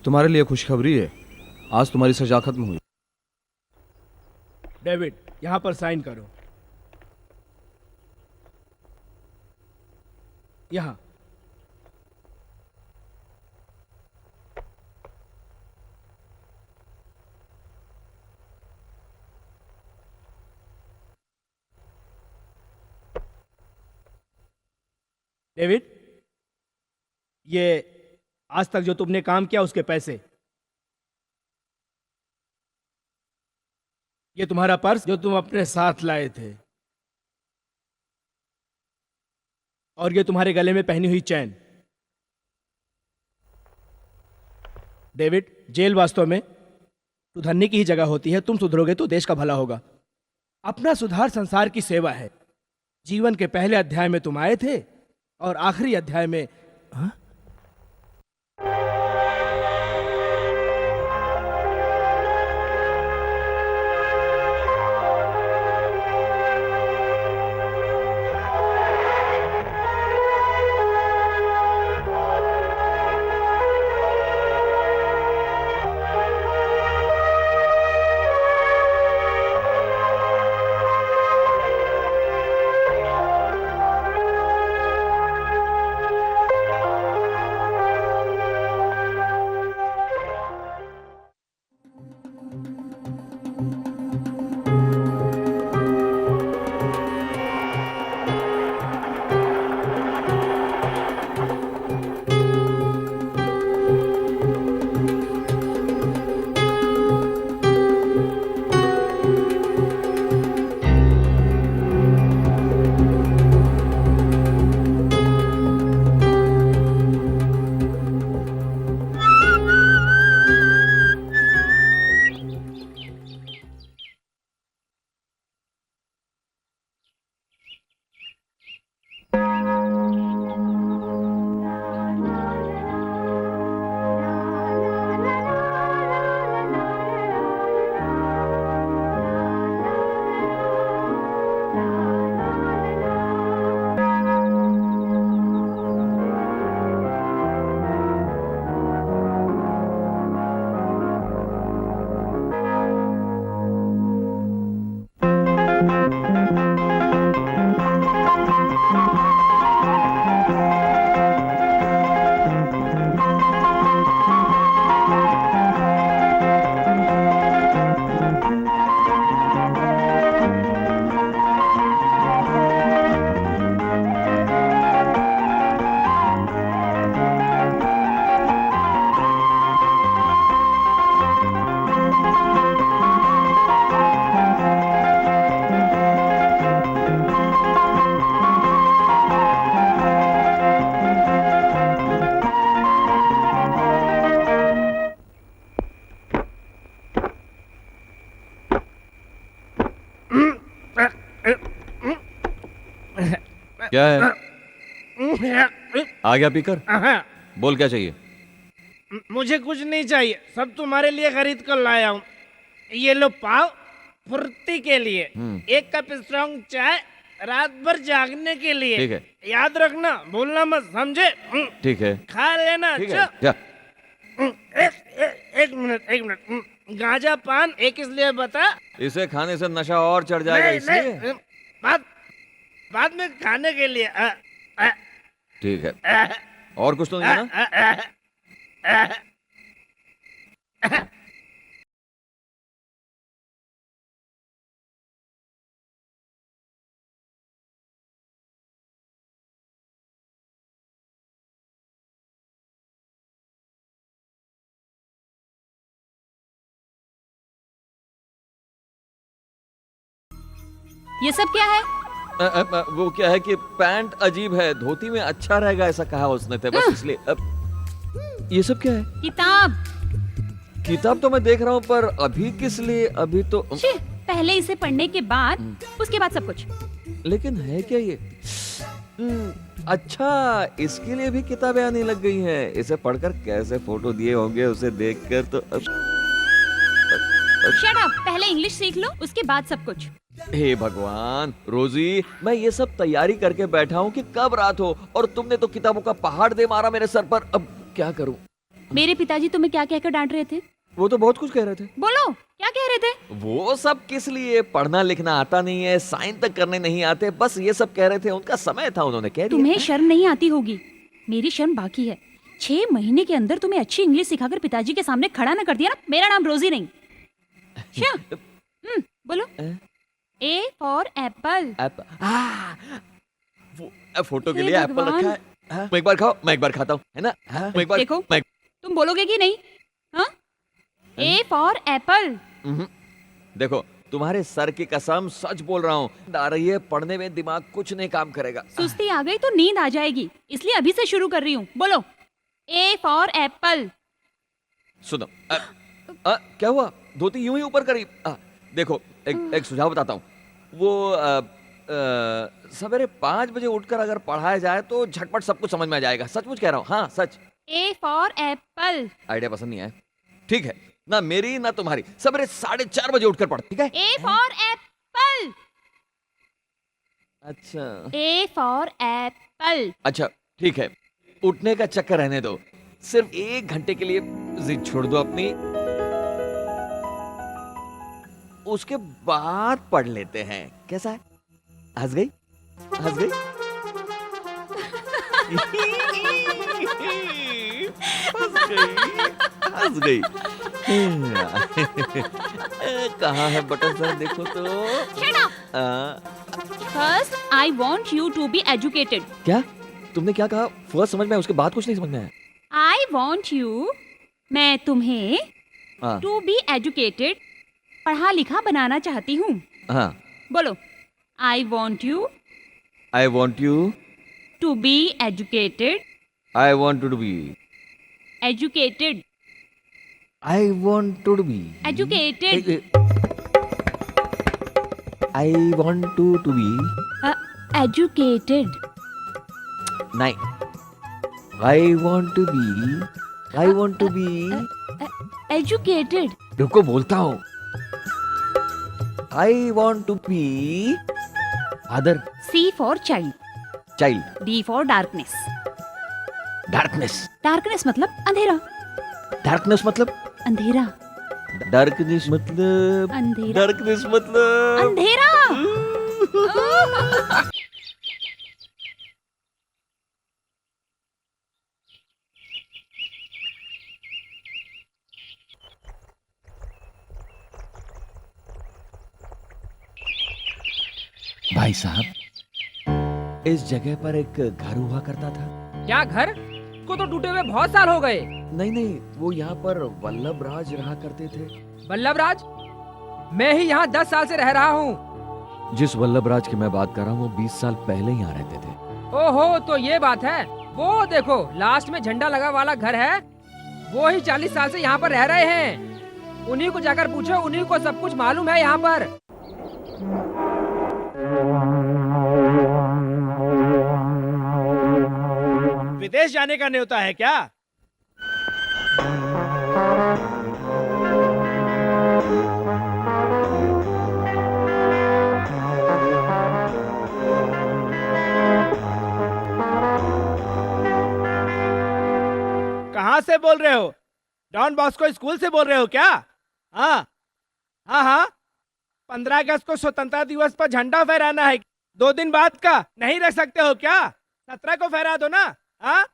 तुम्हारे लिए खुशखबरी है, आज तुम्हारी सजा खत्म हुई। डेविड, यहां पर साइन करो। यहां। डेविड, ये आज तक जो तुमने काम किया उसके पैसे, ये तुम्हारा पर्स जो तुम अपने साथ लाए थे, और ये तुम्हारे गले में पहनी हुई चैन। डेविड, जेल वास्तव में सुधरने की ही जगह होती है। तुम सुधरोगे तो देश का भला होगा। अपना सुधार संसार की सेवा है। जीवन के पहले अध्याय में तुम आए थे और आखिरी अध्याय में क्या है? आ गया पीकर? बोल क्या चाहिए? मुझे कुछ नहीं चाहिए, सब तुम्हारे लिए खरीद कर लाया हूँ। ये लो पाव, फुर्ती के लिए। एक कप स्ट्रॉन्ग चाय, रात भर जागने के लिए। ठीक है। याद रखना, भूलना मत, समझे? ठीक है। खा लेना। ठीक है। अच्छा? क्या? एक मिनट। गांजा पान एक इसलिए बता, इसे खाने से नशा और चढ़ जाएगा इसलिए। बाद में खाने के लिए। ठीक है। और कुछ तो नहीं है ना? ये सब क्या है? वो क्या है कि पैंट अजीब है, धोती में अच्छा रहेगा ऐसा कहा उसने थे, बस इसलिए। ये सब क्या है? किताब। किताब तो मैं देख रहा हूँ, पर अभी किस लिए? अभी तो पहले इसे पढ़ने के बाद उसके बाद सब कुछ। लेकिन है क्या ये? अच्छा, इसके लिए भी किताबें आने लग गई हैं। इसे पढ़कर कैसे फोटो दिए होंगे उसे देखकर तो शट अप, पहले इंग्लिश सीख लो, उसके बाद सब कुछ। हे भगवान रोजी, मैं ये सब तैयारी करके बैठा हूँ कि कब रात हो, और तुमने तो किताबों का पहाड़ दे मारा मेरे सर पर। अब क्या करूँ? मेरे पिताजी तुम्हें क्या कहकर डांट रहे थे? वो तो बहुत कुछ कह रहे थे। बोलो, क्या कह रहे थे? वो सब किस लिए? पढ़ना लिखना आता नहीं है, साइन तक करने नहीं आते, बस ये सब कह रहे थे। उनका समय था, उन्होंने कह दिया। तुम्हें शर्म नहीं आती होगी, मेरी शर्म बाकी है। 6 महीने के अंदर तुम्हें अच्छी इंग्लिश सिखाकर पिताजी के सामने खड़ा न कर दिया ना। मेरा नाम रोजी नहीं। बोलो। A for Apple. वो फोटो के हे लिए एप्पल भगवान। रखा है। हाँ? मैं एक बार खाओ, मैं एक बार खाता हूँ, है ना? हाँ? मैं एक बार देखो, मैं तुम बोलोगे कि नहीं? हाँ? A for Apple. देखो, तुम्हारे सर की कसम सच बोल रहा हूँ। आ रही है, पढ़ने में दिमाग कुछ नहीं काम करेगा। सुस्ती आ गई तो नींद आ जाएगी, इसलिए अभी से शुरू कर रही हूँ। बोलो, A फॉर एप्पल। सुनो, क्या हुआ? धोती यूं ही ऊपर करी। देखो, एक सुझाव बताता हूँ। वो सवेरे 5 बजे उठकर अगर पढ़ाया जाए तो झटपट सब कुछ समझ में आ जाएगा। सचमुच कह रहा हूँ, हाँ सच। A for Apple. आइडिया पसंद नहीं आया? ठीक है, ना मेरी ना तुम्हारी। सवेरे 4:30 बजे उठकर पढ़, ठीक है? A for Apple. अच्छा A फॉर एप्पल। अच्छा, ठीक है, उठने का चक्कर रहने दो। सिर्फ 1 घंटे के लिए जिद छोड़ दो अपनी, उसके बाद पढ़ लेते हैं। कैसा है? हंस गई? हंस गई? हंस गई। कहाँ है बटन सर? देखो तो। Shut up. First, I want you to be educated. क्या तुमने क्या कहा? फर्स्ट समझ में आया, उसके बाद कुछ नहीं समझ में आया। I want you, मैं तुम्हें हाँ to be educated, पढ़ा लिखा बनाना चाहती हूँ। हाँ। बोलो, I want you I want you, to be educated. I want to be, Educated. I want to be, Educated. I want to be, Educated. नहीं, I want to be, I want to be, Educated. रुको बोलता हूँ। I want to be, other C for child. child, D for darkness. darkness, Darkness मतलब अंधेरा। darkness मतलब, अंधेरा। darkness मतलब, अंधेरा। darkness मतलब, अंधेरा। भाई साहब, इस जगह पर एक घर हुआ करता था। क्या घर? को तो टूटे हुए बहुत साल हो गए। नहीं नहीं, वो यहाँ पर वल्लभ राज रहा करते थे। वल्लभ राज? मैं ही यहाँ 10 साल से रह रहा हूँ। जिस वल्लभ राज की मैं बात कर रहा हूँ, वो 20 साल पहले यहाँ रहते थे। ओहो, तो ये बात है। वो देखो, लास्ट में झंडा लगा वाला घर है, वो ही 40 साल से यहाँ पर रह रहे हैं। उन्हीं को जाकर पूछो, उन्हीं को सब कुछ मालूम है यहाँ पर। विदेश जाने का न्योता है क्या? कहाँ से बोल रहे हो? डॉन बॉस्को स्कूल से बोल रहे हो क्या? हाँ हाँ हाँ, 15 अगस्त को स्वतंत्रता दिवस पर झंडा फहराना है। 2 दिन बाद का नहीं रख सकते हो क्या? 17 को फहरा दो ना। हाँ,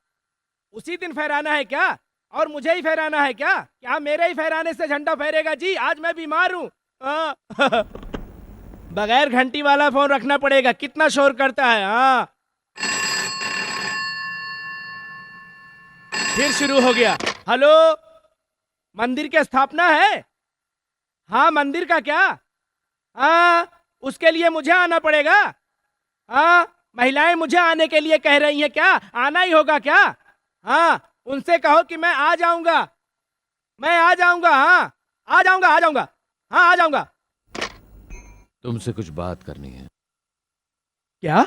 उसी दिन फहराना है क्या? और मुझे ही फहराना है क्या? क्या मेरे ही फहराने से झंडा फहरेगा? जी, आज मैं बीमार हूँ। बगैर घंटी वाला फोन रखना पड़ेगा, कितना शोर करता है। हाँ, फिर शुरू हो गया। हेलो, मंदिर की स्थापना है? हाँ, मंदिर का क्या? हाँ, उसके लिए मुझे आना पड़ेगा? हाँ, महिलाएं मुझे आने के लिए कह रही हैं क्या? आना ही होगा क्या? हाँ, उनसे कहो कि मैं आ जाऊंगा। मैं आ जाऊंगा। हाँ, आ जाऊंगा, आ जाऊंगा। हाँ, आ जाऊंगा। तुमसे कुछ बात करनी है। क्या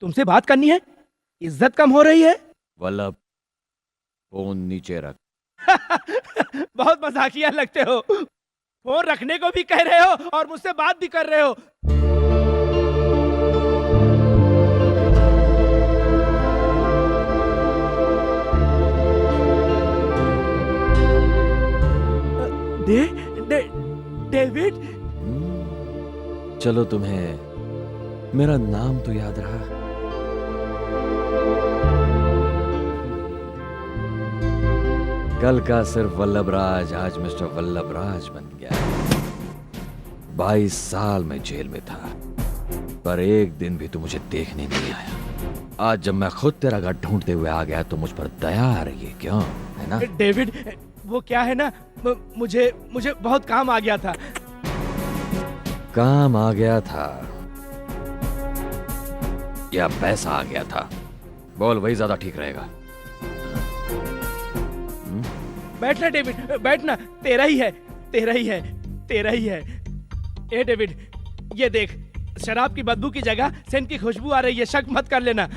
तुमसे बात करनी है? इज्जत कम हो रही है? वल्लभ, फोन नीचे रख। बहुत मजाकिया लगते हो। फोन रखने को भी कह रहे हो और मुझसे बात भी कर रहे हो। डेविड। चलो, तुम्हें मेरा नाम तो याद रहा। कल का सिर्फ वल्लभराज आज मिस्टर वल्लभराज बन गया। 22 साल में जेल में था, पर एक दिन भी तू मुझे देखने नहीं आया। आज जब मैं खुद तेरा घर ढूंढते हुए आ गया तो मुझ पर दया आ रही है, क्यों? है ना? डेविड, वो क्या है ना, मुझे बहुत काम आ गया था। काम आ गया था या पैसा आ गया था? बोल, वही ज्यादा ठीक रहेगा। बैठना डेविड, बैठना। तेरा ही है, तेरा ही है, तेरा ही है। ए डेविड, ये देख, शराब की बदबू की जगह सेंट की खुशबू आ रही है। शक मत कर लेना।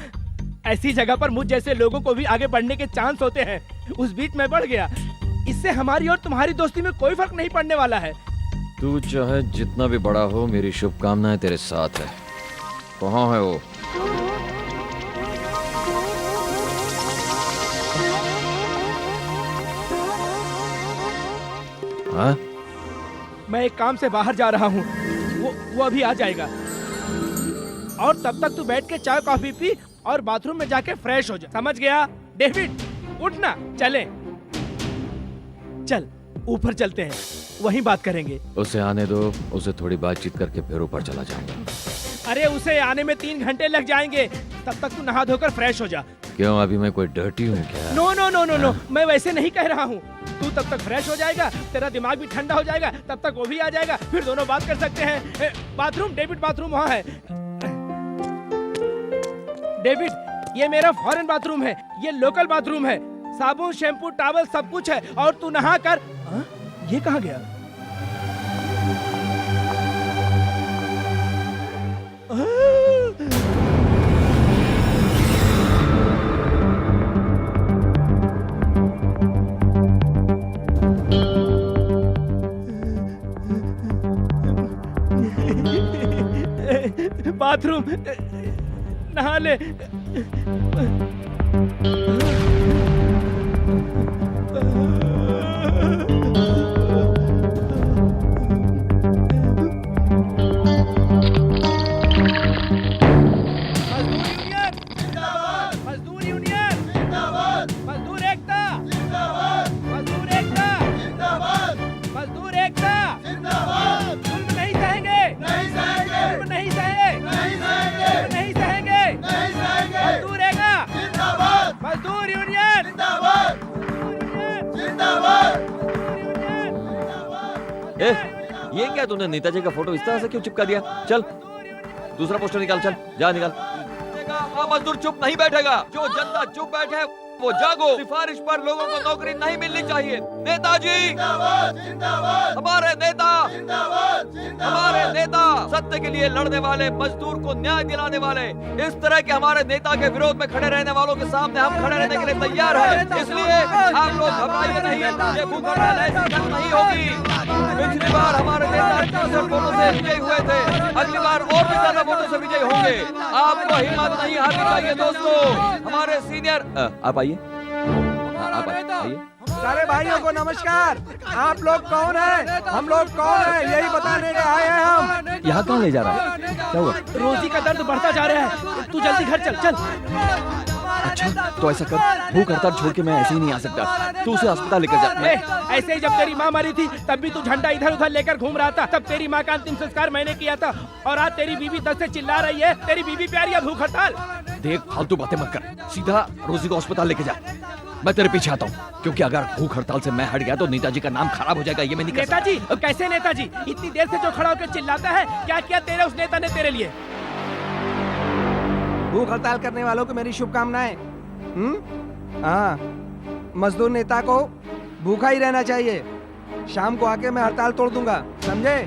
ऐसी जगह पर मुझ जैसे लोगों को भी आगे बढ़ने के चांस होते हैं। उस बीच में बढ़ गया। इससे हमारी और तुम्हारी दोस्ती में कोई फर्क नहीं पड़ने वाला है। तू चाहे जितना भी बड़ा हो, मेरी शुभकामनाएं तेरे साथ है। कहाँ है वो? हाँ? मैं एक काम से बाहर जा रहा हूँ। वो अभी आ जाएगा। और तब तक तू बैठ के चाय कॉफी पी और बाथरूम में जाके फ्रेश हो जा। समझ गया? डेविड, उठना, चलें। चल, ऊपर चलते हैं, वहीं बात करेंगे। उसे आने दो, उसे थोड़ी बातचीत करके फिर ऊपर चला जाऊंगा। अरे उसे आने में 3 घंटे लग जाएंगे। तब तक तू नहा धोकर फ्रेश हो जा। क्यों, अभी मैं कोई डर्टी हूँ क्या? No no no no no, मैं वैसे नहीं कह रहा हूँ। तू तब तक फ्रेश हो जाएगा, तेरा दिमाग भी ठंडा हो जाएगा, तब तक वो भी आ जाएगा, फिर दोनों बात कर सकते हैं। बाथरूम, डेविड, बाथरूम वहाँ है। डेविड, ये मेरा फॉरेन बाथरूम है, ये लोकल बाथरूम है। साबुन, शैम्पू, टॉवल सब कुछ है। और तू नहा कर। ये कहाँ गया? बाथरूम, नहा ले। मजदूर यूनियन जिंदाबाद, मजदूर एकता जिंदाबाद, मजदूर एकता जिंदाबाद, मजदूर एकता जिंदाबाद। जुल्म नहीं सहेंगे, नहीं सहेंगे, जुल्म नहीं सहेंगे, नहीं सहेंगे, नहीं सहेंगे, नहीं सहेंगे। मजदूर एकता जिंदाबाद, मजदूर यूनियन जिंदाबाद, जिंदाबाद, जिंदाबाद। ये क्या तूने नेताजी का फोटो इस तरह से क्यों चिपका दिया? चल, दूसरा पोस्टर निकाल, चल, जा निकाल। मजदूर चुप नहीं बैठेगा। जो जनता चुप बैठे वो जागो। सिफारिश पर लोगों को नौकरी नहीं मिलनी चाहिए। नेताजी जिंदाबाद, जिंदाबाद, हमारे नेता जिंदाबाद, जिंदाबाद, हमारे नेता सत्य के लिए लड़ने वाले, मजदूर को न्याय दिलाने वाले। इस तरह के हमारे नेता के विरोध में खड़े रहने वालों के सामने हम खड़े रहने के लिए तैयार हैं। इसलिए आप लोग घबराइए नहीं। ये भूख हड़ताल ऐसी खत्म नहीं होगी। पिछली बार हमारे नेता 30 वोटों से विजयी हुए थे, अगली बार और भी ज्यादा वोटों से विजयी होंगे। आपको हिम्मत नहीं हारनी चाहिए दोस्तों। हमारे सीनियर आप आइए, आप आइए। सारे भाइयों को नमस्कार। आप लोग कौन हैं? हम लोग कौन हैं? यही बताने के आए हैं हम। यहाँ कहाँ ले जा रहा है? क्या हुआ? रोजी का दर्द बढ़ता जा रहा है। तू जल्दी घर चल, चल। अच्छा, तो ऐसा कर, भूख हड़ताल छोड़ के मैं ऐसे ही नहीं आ सकता। तू उसे अस्पताल लेकर जा। ऐसे ही जब तेरी माँ मरी थी तब भी तू झंडा इधर उधर लेकर घूम रहा था। तब तेरी माँ का अंतिम संस्कार मैंने किया था। और आज तेरी बीवी 10 से चिल्ला रही है, तेरी बीवी प्यारी है भूख हड़ताल। देख, फालतू बातें मत कर, सीधा रोजी को अस्पताल लेके जा। मैं तेरे पीछे आता हूँ, क्योंकि अगर भूख हड़ताल से मैं हट गया तो नेताजी का नाम खराब हो जाएगा। ये मैं नहीं कर सकता। नेताजी? कैसे नेताजी? इतनी देर से जो खड़ा होकर चिल्लाता है, क्या किया तेरे उस नेता ने तेरे लिए? भूख हड़ताल करने वालों को मेरी शुभकामनाएं। हाँ, मजदूर नेता को भूखा ही रहना चाहिए। शाम को आके मैं हड़ताल तोड़ दूंगा, समझे?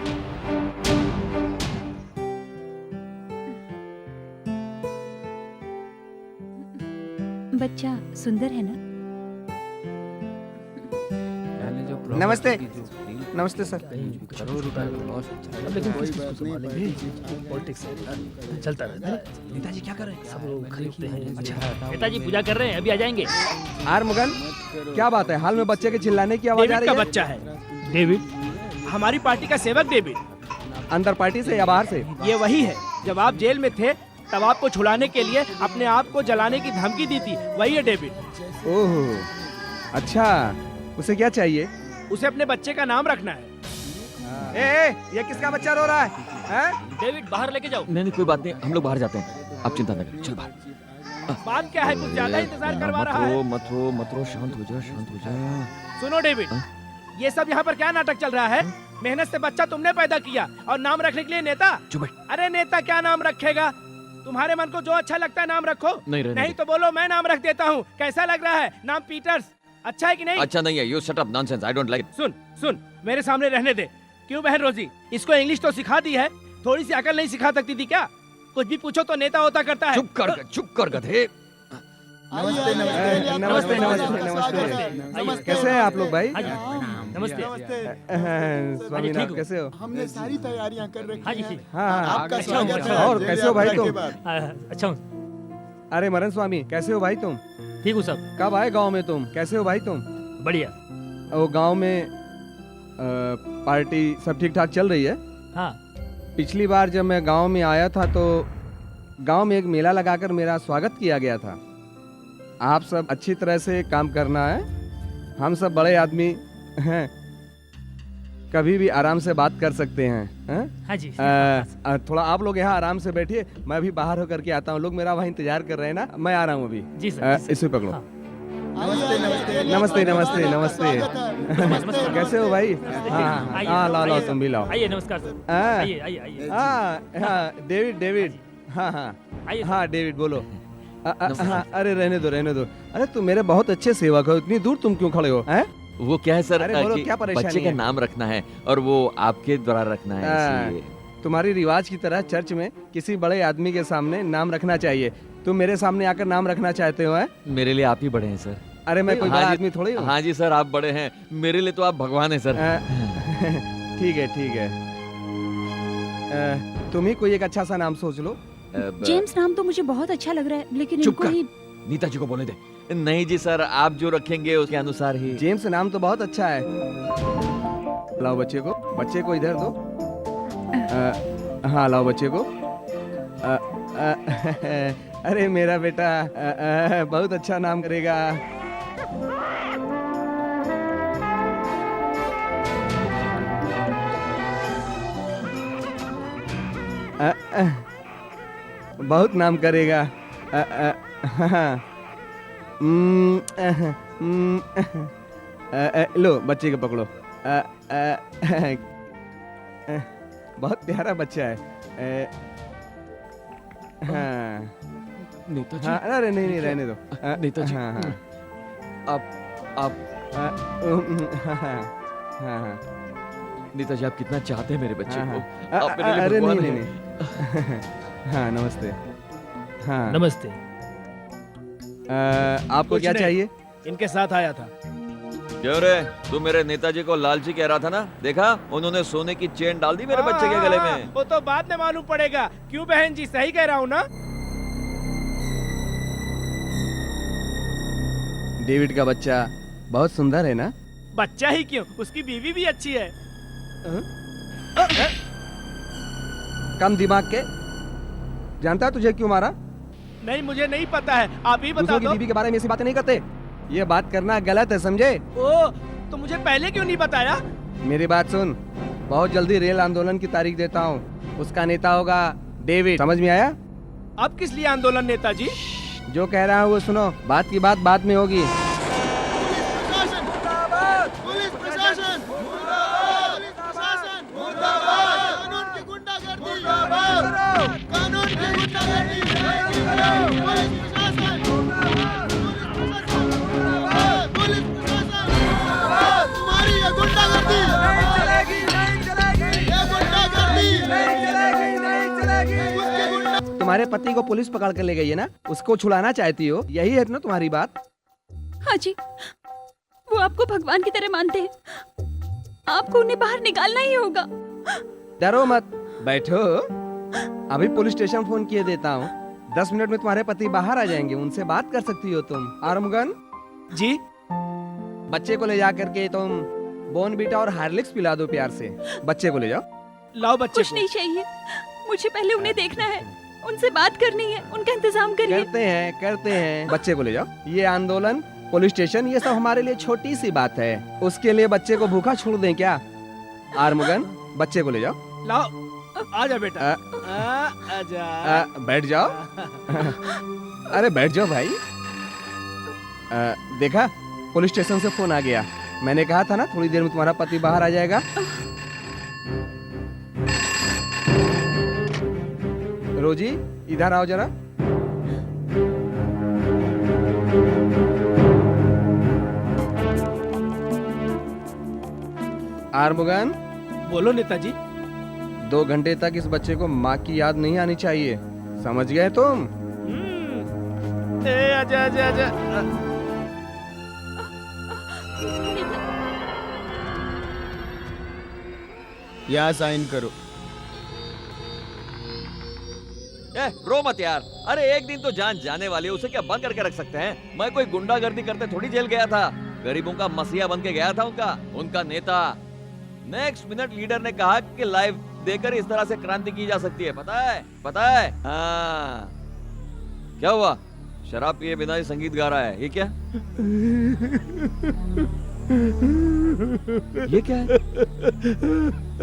बच्चा सुंदर है ना? नमस्ते, नमस्ते सर। चलता रहता है। नेताजी क्या कर रहे हैं? सब लोग खरीदते हैं। अच्छा, नेताजी पूजा कर रहे हैं, अभी आ जाएंगे। आर मुगन, क्या बात है, हाल में बच्चे के चिल्लाने की आवाज आ डेविड रही का है? बच्चा है। डेविड, हमारी पार्टी का सेवक डेविड। अंदर पार्टी से या बाहर से? ये वही है, जब आप जेल में थे तब आपको छुड़ाने के लिए अपने आप को जलाने की धमकी दी थी, वही है डेविड। ओह, अच्छा, उसे क्या चाहिए? उसे अपने बच्चे का नाम रखना है। ए, ये किसका बच्चा रो रहा है? हैं? डेविड, बाहर लेके जाओ। नहीं नहीं कोई बात नहीं, हम लोग बाहर जाते हैं, आप चिंता न करें, चल बाहर। बात क्या है, कुछ ज्यादा इंतजार करवा रहा है। मत रो, शांत हो जा, शांत हो जा। सुनो डेविड, ये सब यहाँ पर क्या नाटक चल रहा है? मेहनत से बच्चा तुमने पैदा किया और नाम रखने के लिए नेता? चुप बैठ। अरे नेता क्या नाम रखेगा? तुम्हारे मन को जो अच्छा लगता है नाम रखो। नहीं रहने नहीं दे। तो बोलो मैं नाम रख देता हूँ। कैसा लग रहा है नाम? पीटर्स अच्छा है कि नहीं? अच्छा नहीं है, you shut up, nonsense, I don't like. सुन सुन, मेरे सामने रहने दे। क्यों बहन रोजी, इसको इंग्लिश तो सिखा दी है, थोड़ी सी अकल नहीं सिखा सकती थी क्या? कुछ भी पूछो तो नेता होता करता है। चुप कर गधे। नमस्ते नमस्ते नमस्ते। कैसे हैं आप लोग भाई? नमस्ते। स्वामीनाथ, कैसे हो? हमने सारी तैयारियां कर रखी हैं। हाँ हाँ, आपका अच्छा स्वागत हूँ, है और कैसे हो भाई जेल में तुम? बैठने के बाद। अच्छा हूँ, अरे मरण स्वामी, कैसे हो भाई तुम? ठीक हूँ सब, कब आए गांव में तुम? कैसे हो भाई तुम? बढ़िया। वो गांव में पार्टी सब ठीक ठाक चल रही है? हाँ, पिछली बार जब मैं गांव में आया था तो गांव में एक मेला लगाकर मेरा स्वागत किया गया था। आप सब अच्छी तरह से काम करना है, हम सब बड़े आदमी हैं, कभी भी आराम से बात कर सकते हैं, हैं? हाँ जी। थोड़ा आप लोग यहाँ आराम से बैठिए, मैं भी बाहर होकर के आता हूँ। लोग मेरा वहाँ इंतजार कर रहे हैं ना, मैं आ रहा हूँ अभी। जी सर। इसे पकड़ो। हाँ। नमस्ते नमस्ते नमस्ते नमस्ते नमस्ते। नमस्ते। कैसे हो भाई? हाँ आइए, हाँ, लाओ लाओ, आइए, तुम भी लाओ। आइए, नमस्कार सर। हाँ। आइए आइए आइए। हाँ, डेविड डेविड, हाँ हाँ आइए सर। हाँ, डेविड बोलो। हाँ, अरे रहने दो। अरे तुम मेरे बहुत अच्छे सेवक हो, इतनी दूर तुम क्यों खड़े हो? हैं? वो क्या है सर, अरे बोलो, कि क्या परेशानी बच्चे का है? नाम रखना है और वो आपके द्वारा रखना है, इसलिए। तुम्हारी रिवाज की तरह चर्च में किसी बड़े आदमी के सामने नाम रखना चाहिए। तुम मेरे सामने आकर नाम रखना चाहते हो? हैं? मेरे लिए आप ही बड़े हैं सर। अरे मैं कोई हाँ बड़ा जी, आदमी थोड़ी हूँ। हाँ जी सर, आप बड़े हैं, मेरे लिए तो आप भगवान हैं सर। ठीक है ठीक है, तुम ही कोई एक अच्छा सा नाम सोच लो। जेम्स नाम तो मुझे बहुत अच्छा लग रहा है, लेकिन चुप इनको कर। ही नीता जी को बोलने दे। नहीं जी सर, आप जो रखेंगे उसके अनुसार ही। जेम्स नाम तो बहुत अच्छा है। लाओ बच्चे को इधर दो। हाँ लाओ बच्चे को। अरे मेरा बेटा बहुत अच्छा नाम करेगा। बहुत नाम करेगा। लो बच्चे को पकड़ो। बहुत प्यारा बच्चा है। हाँ नीता जी, हाँ, अरे नहीं रहने दो। नेताजी। हाँ हाँ आप हाँ नीता जी, आप कितना चाहते हैं मेरे बच्चे को। हाँ, आप मेरे लिए अरे भगवान नहीं हैं। नहीं। हाँ नमस्ते। हाँ नमस्ते। आपको कुछ क्या नहीं। चाहिए? इनके साथ आया था। क्यों रे, तू मेरे नेताजी को लालची कह रहा था ना? देखा, उन्होंने सोने की चेन डाल दी मेरे बच्चे के गले में। वो तो बाद में मालूम पड़ेगा। क्यों बहन जी, सही कह रहा हूँ ना? डेविड का बच्चा बहुत सुंदर है ना? बच्चा ही क्यों, उसकी बीवी भी अच्छी है। कम दिमाग के, जानता है तुझे क्यों मारा? नहीं, मुझे नहीं पता है, आप ही बता दूसरों की दो। बीवी के बारे में ऐसी बातें नहीं करते। ये बात करना गलत है, समझे? ओ, तो मुझे पहले क्यों नहीं बताया? मेरी बात सुन, बहुत जल्दी रेल आंदोलन की तारीख देता हूँ। उसका नेता होगा डेविड, समझ में आया? अब किस लिए आंदोलन नेताजी? जो कह रहा हूँ वो सुनो, बात की बात बाद में होगी। पुलिस प्रशासन मुर्दाबाद! कानून की गुंडागर्दी! कानून की गुंडागर्दी! पुलिस प्रशासन! पुलिस प्रशासन! तुम्हारी ये गुंडागर्दी! ये गुंडागर्दी! तुम्हारे पति को पुलिस पकड़ कर ले गई है ना, उसको छुड़ाना चाहती हो, यही है ना तुम्हारी बात? हाँ जी, वो आपको भगवान की तरह मानते हैं, आपको उन्हें बाहर निकालना ही होगा। डरो मत, बैठो। अभी पुलिस स्टेशन फोन किए देता हूँ। 10 मिनट में तुम्हारे पति बाहर आ जाएंगे, उनसे बात कर सकती हो तुम। आर्मगन जी, बच्चे को ले जा करके तुम बोर्नवीटा और हार्लिक्स पिला दो प्यार से। बच्चे को ले जाओ। लाओ बच्चे कुछ को। नहीं चाहिए, मुझे पहले उन्हें देखना है, उनसे बात करनी है, उनका इंतजाम करिए। करते हैं। बच्चे को ले जाओ। ये आंदोलन, पुलिस स्टेशन, ये सब हमारे लिए छोटी सी बात है। उसके लिए बच्चे को भूखा छोड़ दें क्या? आर्मुगन, बच्चे को ले जाओ। लाओ, आजा बेटा। आजा। बैठ जाओ। अरे बैठ जाओ भाई। देखा, पुलिस स्टेशन से फोन आ गया। मैंने कहा था ना थोड़ी देर में तुम्हारा पति बाहर आ जाएगा। रोजी, इधर आओ जरा। आर्मुगन, बोलो नेताजी। 2 घंटे तक इस बच्चे को माँ की याद नहीं आनी चाहिए, समझ गए तुम? आजा आजा आजा। यहाँ साइन करो। रो मत यार। अरे एक दिन तो जान जाने वाली है, उसे क्या बंद करके रख सकते हैं? मैं कोई गुंडागर्दी करते थोड़ी जेल गया था। गरीबों का मसीहा बन के गया था, उनका नेता। नेक्स्ट मिनट लीडर ने कहा कि लाइव देकर इस तरह से क्रांति की जा सकती है। पता है? हाँ। क्या हुआ? शराब पिए बिना ही संगीत गा रहा है, ये क्या? ये क्या है?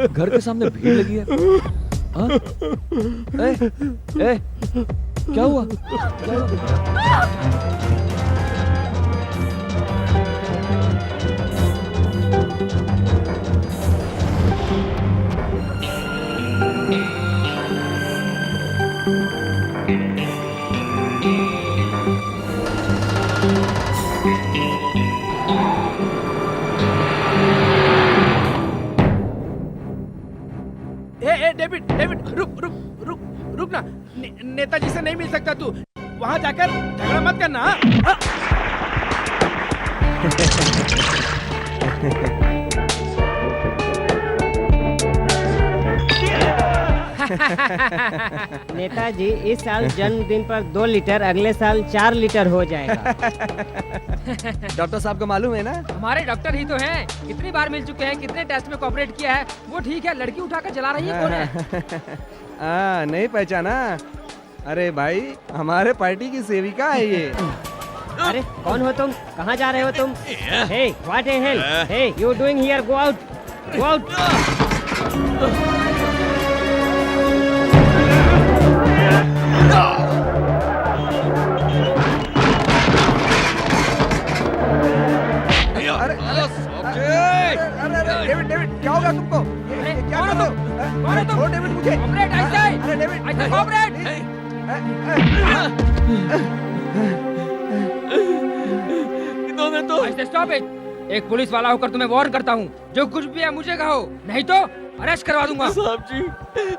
घर के सामने भीड़ लगी है। हाँ? क्या हुआ? डेविड डेविड रुक ना। नेताजी से नहीं मिल सकता तू। वहां जाकर झगड़ा मत करना। हाँ? नेताजी, इस साल जन्मदिन पर 2 लीटर, अगले साल 4 लीटर हो जाएगा। डॉक्टर साहब को मालूम है ना? हमारे डॉक्टर ही तो हैं। कितनी बार मिल चुके हैं, कितने टेस्ट में कोऑपरेट किया है। वो ठीक है, लड़की उठाकर जला रही है, कौन है? नहीं पहचाना? अरे भाई, हमारे पार्टी की सेविका है ये। अरे कौन हो तुम? कहाँ जा रहे हो तुम? Hey, what a hell? Hey, you doing here? Go out, go out. David क्या होगा तुमको? क्या कौन कर हो रहे तुम? कौन हो तुम? छोड़ डेविड मुझे। कोऑपरेट ऐसे। अरे डेविड, ऐसे कोऑपरेट। इन्होंने तो ऐसे स्टॉप इट। एक पुलिस वाला होकर तुम्हें वार्न करता हूँ, जो कुछ भी है मुझे कहो, नहीं तो अरेस्ट करवा दूंगा। साहब जी,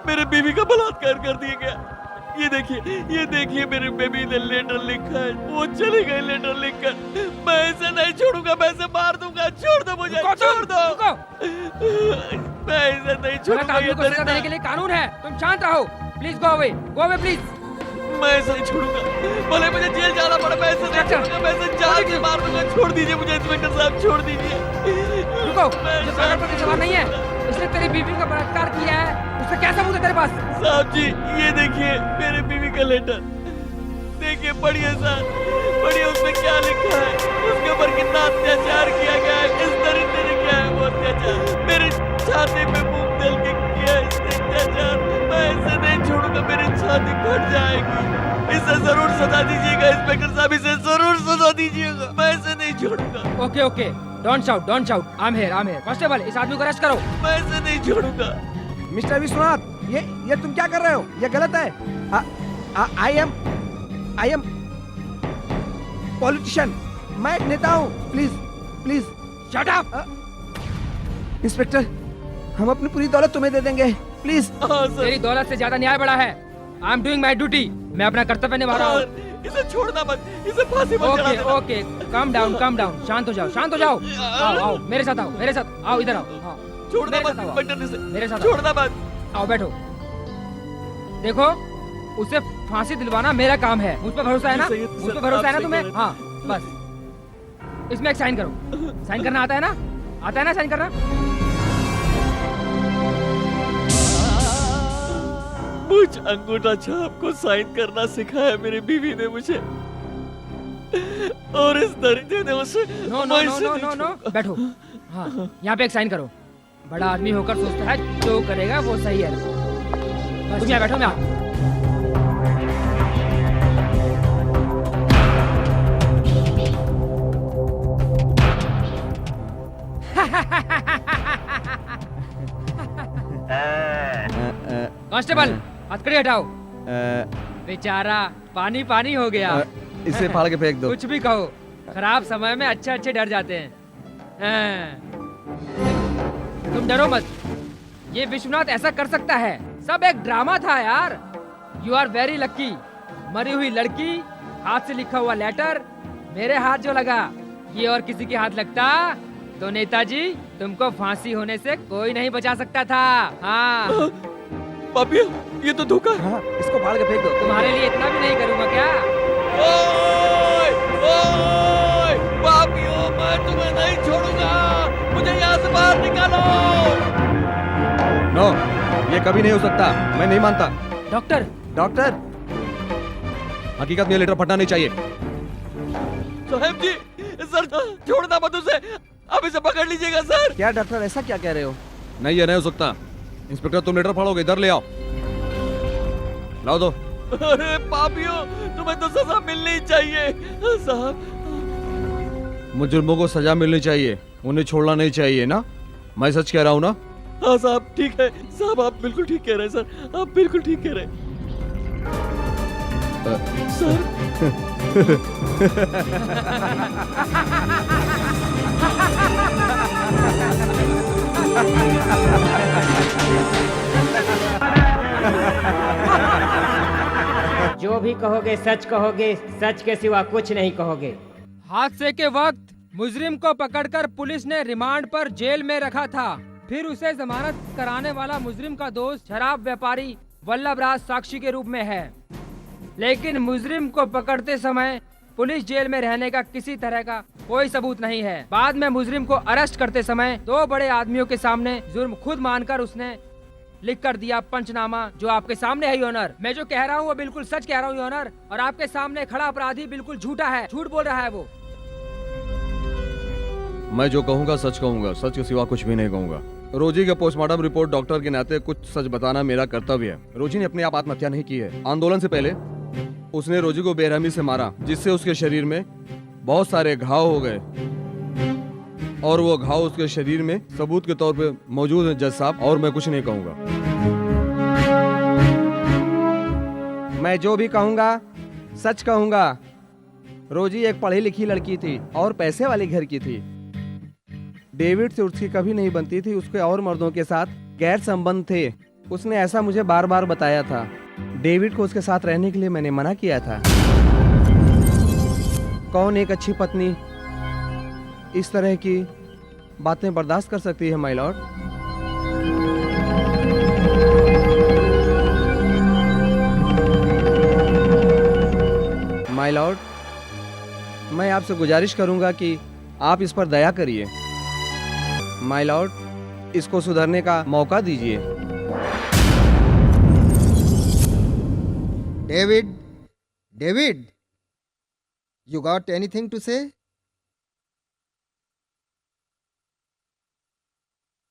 मेरे बीवी का बलात्कार कर दिया गया। ये देखिए मेरे बेबी ने लेटर लिखा है। वो चली गई लेटर लिखकर। मैं इसे नहीं छोड़ूंगा, मैं इसे मार दूंगा। छोड़ दो मुझे, छोड़ दो। मैं इसे नहीं गलत छोड़ूंगा। आदमी ये को सजा दरिंदा। देने के लिए कानून है। तुम शांत रहो। Please go away please. मैं इसे नहीं छोड़ूंगा, भले मुझे जेल जाना पड़े। मैं इसे नहीं छोड़ूंगा, मैं इसे जान से मार दूंगा। छोड़ दीजिए मुझे इंस्पेक्टर साहब, छोड़ दीजिए। रुको, ये सागर पर सवाल नहीं है। इसने तेरी बीवी का बलात्कार किया है, उसका क्या सबूत है तेरे पास? साहब जी, ये देखिए मेरे बीवी का लेटर। देखिए, पढ़िए सर, पढ़िए उसमें क्या लिखा है। उसके ऊपर कितना अत्याचार किया गया है। इस दरिंदे ने किया है वो अत्याचार। मेरी छाती पे मूंग दल के किया है इसने अत्याचार। मैं इसे नहीं छोड़ूंगा, मेरी छाती फट जाएगी। इसे जरूर सजा दीजिएगा इंस्पेक्टर साहब, इसे जरूर सजा दीजिएगा। मैं इसे नहीं छोड़ूंगा। Okay okay, don't shout, don't shout. I am here. Constable, इस आदमी को अरेस्ट करो। मैं इसे नहीं छोड़ूंगा। मिस्टर विश्वनाथ, ये तुम क्या कर रहे हो? ये गलत है। I am politician. मैं एक नेता हूँ। Please shut up. इंस्पेक्टर, हम अपनी पूरी दौलत तुम्हें दे देंगे, प्लीज। हाँ सर। तेरी दौलत से ज्यादा न्याय बड़ा है। I am doing my duty. मैं अपना कर्तव्य निभा रहा हूँ। इसे छोड़ना मत, इसे फांसी पर चढ़ा ओके देना। Okay, calm down. शांत हो जाओ। आओ, मेरे साथ आओ, इधर आओ। हाँ, छोड़ना मेरे मत साथ आओ। इंस्पेक्टर, इसे मेरे साथ आओ। छोड़ना मत। आओ, बैठो। देखो, उसे फांसी दिलवाना मेरा काम है। मुझ पर भरोसा है ना? सही है, मुझ पर सर, भरोसा है ना आप तुम्हें? सही कह हाँ, बस इसमें एक साइन करो। साइन करना आता है ना? आता है ना साइन करना? मुझ अंगूठा छाप को साइन करना सिखाया मेरी बीवी ने मुझे, और इस दरिद्र ने उसे no no no no no no, बैठो। हाँ, यहाँ पे एक साइन करो। बड़ा आदमी होकर सोचता है जो करेगा वो सही है। तुम यहाँ बैठो, मैं आता हूँ। कांस्टेबल, हथकड़ी हटाओ। बेचारा पानी पानी हो गया। इसे फाड़ के फेंक दो। कुछ भी कहो, खराब समय में अच्छे अच्छे डर जाते हैं। तुम डरो मत, ये विश्वनाथ ऐसा कर सकता है। सब एक ड्रामा था यार। You are very lucky. मरी हुई लड़की, हाथ से लिखा हुआ लेटर, मेरे हाथ जो लगा, ये और किसी के हाथ लगता तो नेताजी तुमको फांसी होने से कोई नहीं बचा सकता था। हाँ, पापिया, ये तो धोखा है। हाँ, इसको फाड़ के फेंक दो। तुम्हारे लिए इतना भी नहीं करूँगा क्या? ओए, ओए, पापियों, मैं तुम्हें नहीं छोड़ूंगा। मुझे यहाँ से बाहर निकालो। नो, ये कभी नहीं हो सकता। मैं नहीं मानता। डॉक्टर, डॉक्टर, हकीकत में लेटर फटना नहीं चाहिए। साहब जी, सर छोड़ना मत उसे, अब इसे पकड़ लीजिएगा सर। क्या डॉक्टर, ऐसा क्या कह रहे हो? नहीं, ये नहीं हो सकता। इंस्पेक्टर, तुम लेटर फाड़ोगे, इधर ले आओ। लाओ दो। अरे पापियों, तुम्हें तो सजा मिलनी चाहिए साहब। मुजरिमों को सजा मिलनी चाहिए, उन्हें छोड़ना नहीं चाहिए ना। मैं सच कह रहा हूँ ना? हाँ साहब, ठीक है साहब, आप बिल्कुल ठीक कह रहे हैं सर, आप बिल्कुल ठीक कह रहे हैं सर। जो भी कहोगे सच कहोगे, सच के सिवा कुछ नहीं कहोगे। हादसे के वक्त मुजरिम को पकड़कर पुलिस ने रिमांड पर जेल में रखा था। फिर उसे जमानत कराने वाला मुजरिम का दोस्त शराब व्यापारी वल्लभ राज साक्षी के रूप में है। लेकिन मुजरिम को पकड़ते समय पुलिस जेल में रहने का किसी तरह का कोई सबूत नहीं है। बाद में मुजरिम को अरेस्ट करते समय दो बड़े आदमियों के सामने जुर्म खुद मानकर उसने लिख कर दिया पंचनामा, जो आपके सामने है योनर। मैं जो कह रहा हूँ वो बिल्कुल सच कह रहा हूँ योनर, और आपके सामने खड़ा अपराधी बिल्कुल झूठा है, झूठ बोल रहा है वो। मैं जो कहूँगा सच कहूँगा, सच के सिवा कुछ भी नहीं कहूँगा। रोजी के पोस्टमार्टम रिपोर्ट डॉक्टर के नाते कुछ सच बताना मेरा कर्तव्य है। रोजी ने अपने आप आत्महत्या नहीं की है। आंदोलन से पहले उसने रोजी को बेरहमी से मारा, जिससे उसके शरीर में बहुत सारे घाव हो गए, और वो घाव उसके शरीर में सबूत के तौर पे मौजूद है जज साहब, और मैं कुछ नहीं कहूँगा। मैं जो भी कहूँगा सच कहूँगा। रोजी एक पढ़ी लिखी लड़की थी और पैसे वाले घर की थी। डेविड से उसकी कभी नहीं बनती थी। उसके और मर्दों के साथ गैर संबंध थे। उसने ऐसा मुझे बार बार बताया था। डेविड को उसके साथ रहने के लिए मैंने मना किया था। कौन एक अच्छी पत्नी इस तरह की बातें बर्दाश्त कर सकती है माय लॉर्ड? माय लॉर्ड, मैं आपसे गुजारिश करूंगा कि आप इस पर दया करिए। माय लॉर्ड, इसको सुधरने का मौका दीजिए। David, David, you got anything to say?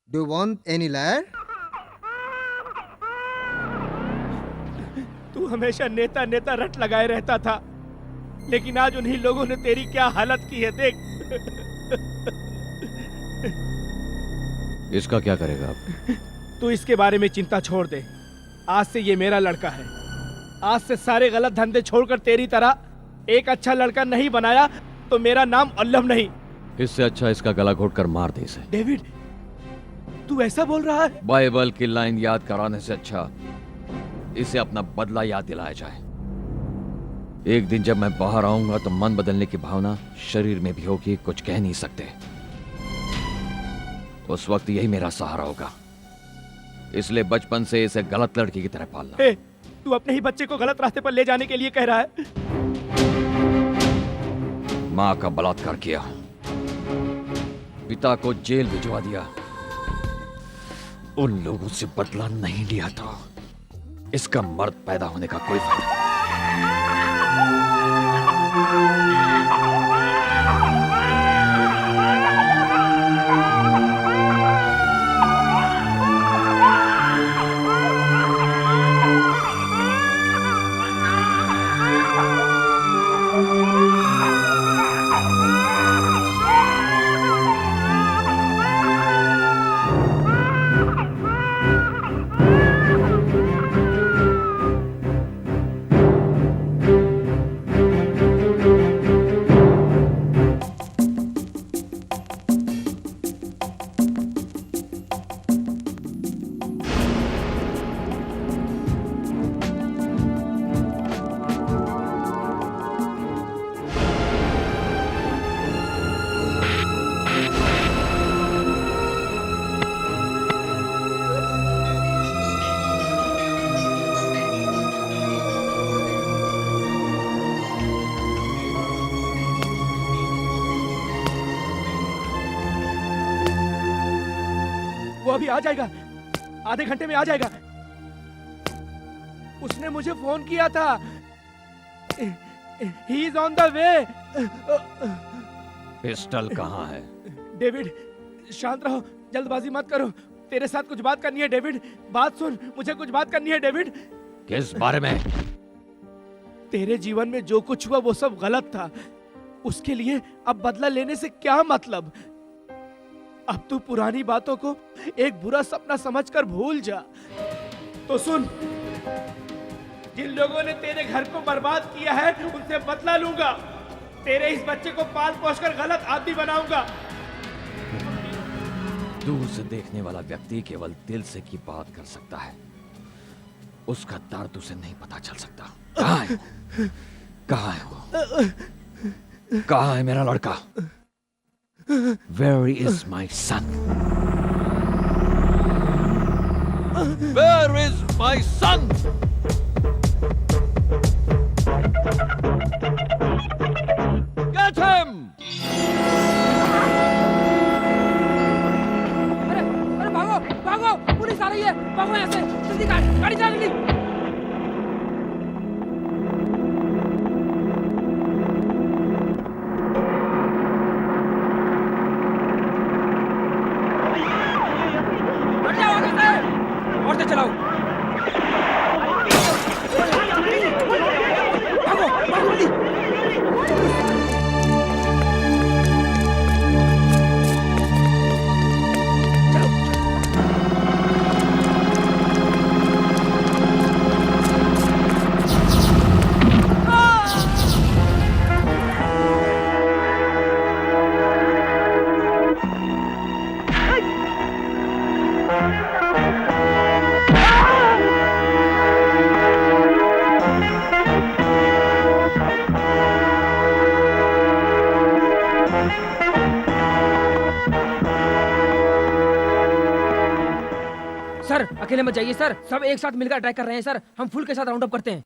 Do you want any liar? तू हमेशा नेता नेता रट लगाए रहता था, लेकिन आज उन्हीं लोगों ने तेरी क्या हालत की है, देख। इसका क्या करेगा आप? तू इसके बारे में चिंता छोड़ दे। आज से ये मेरा लड़का है। आज से सारे गलत धंधे छोड़कर तेरी तरह एक अच्छा लड़का नहीं बनाया तो मेरा नाम अल्लभ नहीं। इससे अच्छा इसका गला घोट कर मार दे इसे। डेविड, तू ऐसा बोल रहा है? बाइबल की लाइन याद कराने से अच्छा इसे अपना बदला याद दिलाया जाए। एक दिन जब मैं बाहर आऊंगा तो मन बदलने की भावना शरीर में भी होगी, कुछ कह नहीं सकते। उस वक्त यही मेरा सहारा होगा। इसलिए बचपन से इसे गलत लड़की की तरह पालना। तू अपने ही बच्चे को गलत रास्ते पर ले जाने के लिए कह रहा है? माँ का बलात्कार किया, पिता को जेल भिजवा दिया। उन लोगों से बदला नहीं लिया तो इसका मर्द पैदा होने का कोई फायदा नहीं। वो अभी आ जाएगा, आधे घंटे में आ जाएगा। उसने मुझे फोन किया था। He is on the way. Pistol कहाँ है? डेविड शांत रहो, जल्दबाजी मत करो। तेरे साथ कुछ बात करनी है डेविड। बात सुन, मुझे कुछ बात करनी है डेविड। किस बारे में? तेरे जीवन में जो कुछ हुआ वो सब गलत था। उसके लिए अब बदला लेने से क्या मतलब? अब तू पुरानी बातों को एक बुरा सपना समझकर भूल जा। तो सुन, जिन लोगों ने तेरे घर को बर्बाद किया है उनसे बदला लूंगा। तेरे इस बच्चे को पाल पोस कर गलत आदमी बनाऊंगा। दूर से देखने वाला व्यक्ति केवल दिल से की बात कर सकता है, उसका दर्द उसे नहीं पता चल सकता। कहाँ है वो? कहाँ है वो? कहाँ है मेरा लड़का? Where is my son? Where is my son? Get him! अरे भागो भागो, पुलिस आ रही है। भागो यहाँ से, जल्दी गाड़ी चला जल्दी। और से चलाओ। भागो भागो जल्दी। सर अकेले मत जाइए सर, सब एक साथ मिलकर अटैक कर रहे हैं सर। हम फुल के साथ राउंड अप करते हैं।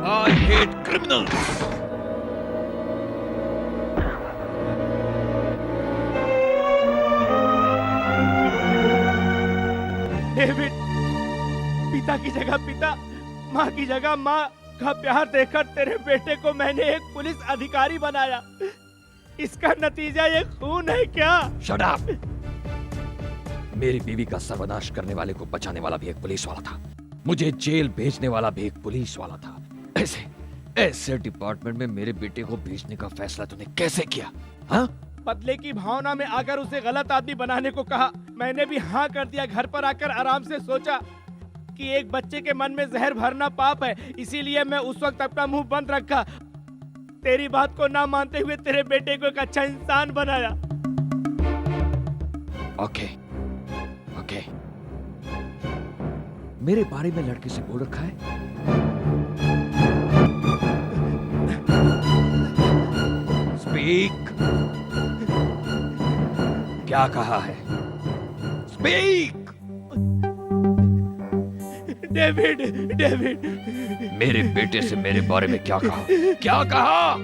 I hate criminals. डेविड, पिता की जगह पिता, माँ की जगह माँ का प्यार देखकर तेरे बेटे को मैंने एक पुलिस अधिकारी बनाया। इसका नतीजा ये खून है क्या? Shut up! मेरी बीवी का सर्वनाश करने वाले को बचाने वाला भी एक पुलिस वाला था। मुझे जेल भेजने वाला भी एक पुलिस वाला था। ऐसे ऐसे डिपार्टमेंट में मेरे बेटे को भेजने का फैसला तूने कैसे किया? हाँ? बदले की भावना में आकर उसे गलत आदमी बनाने को कहा। मैंने भी हाँ कर दिया। घर पर आकर आराम से सोचा कि एक बच्चे के मन में जहर भरना पाप है, इसीलिए मैं उस वक्त अपना मुंह बंद रखा। तेरी बात को ना मानते हुए तेरे बेटे को एक अच्छा इंसान बनाया। Okay, okay. मेरे बारे में लड़के से बोल रखा है? स्पीक। क्या कहा है? स्पीक। डेविड, डेविड, मेरे बेटे से मेरे बारे में क्या कहा? क्या कहा?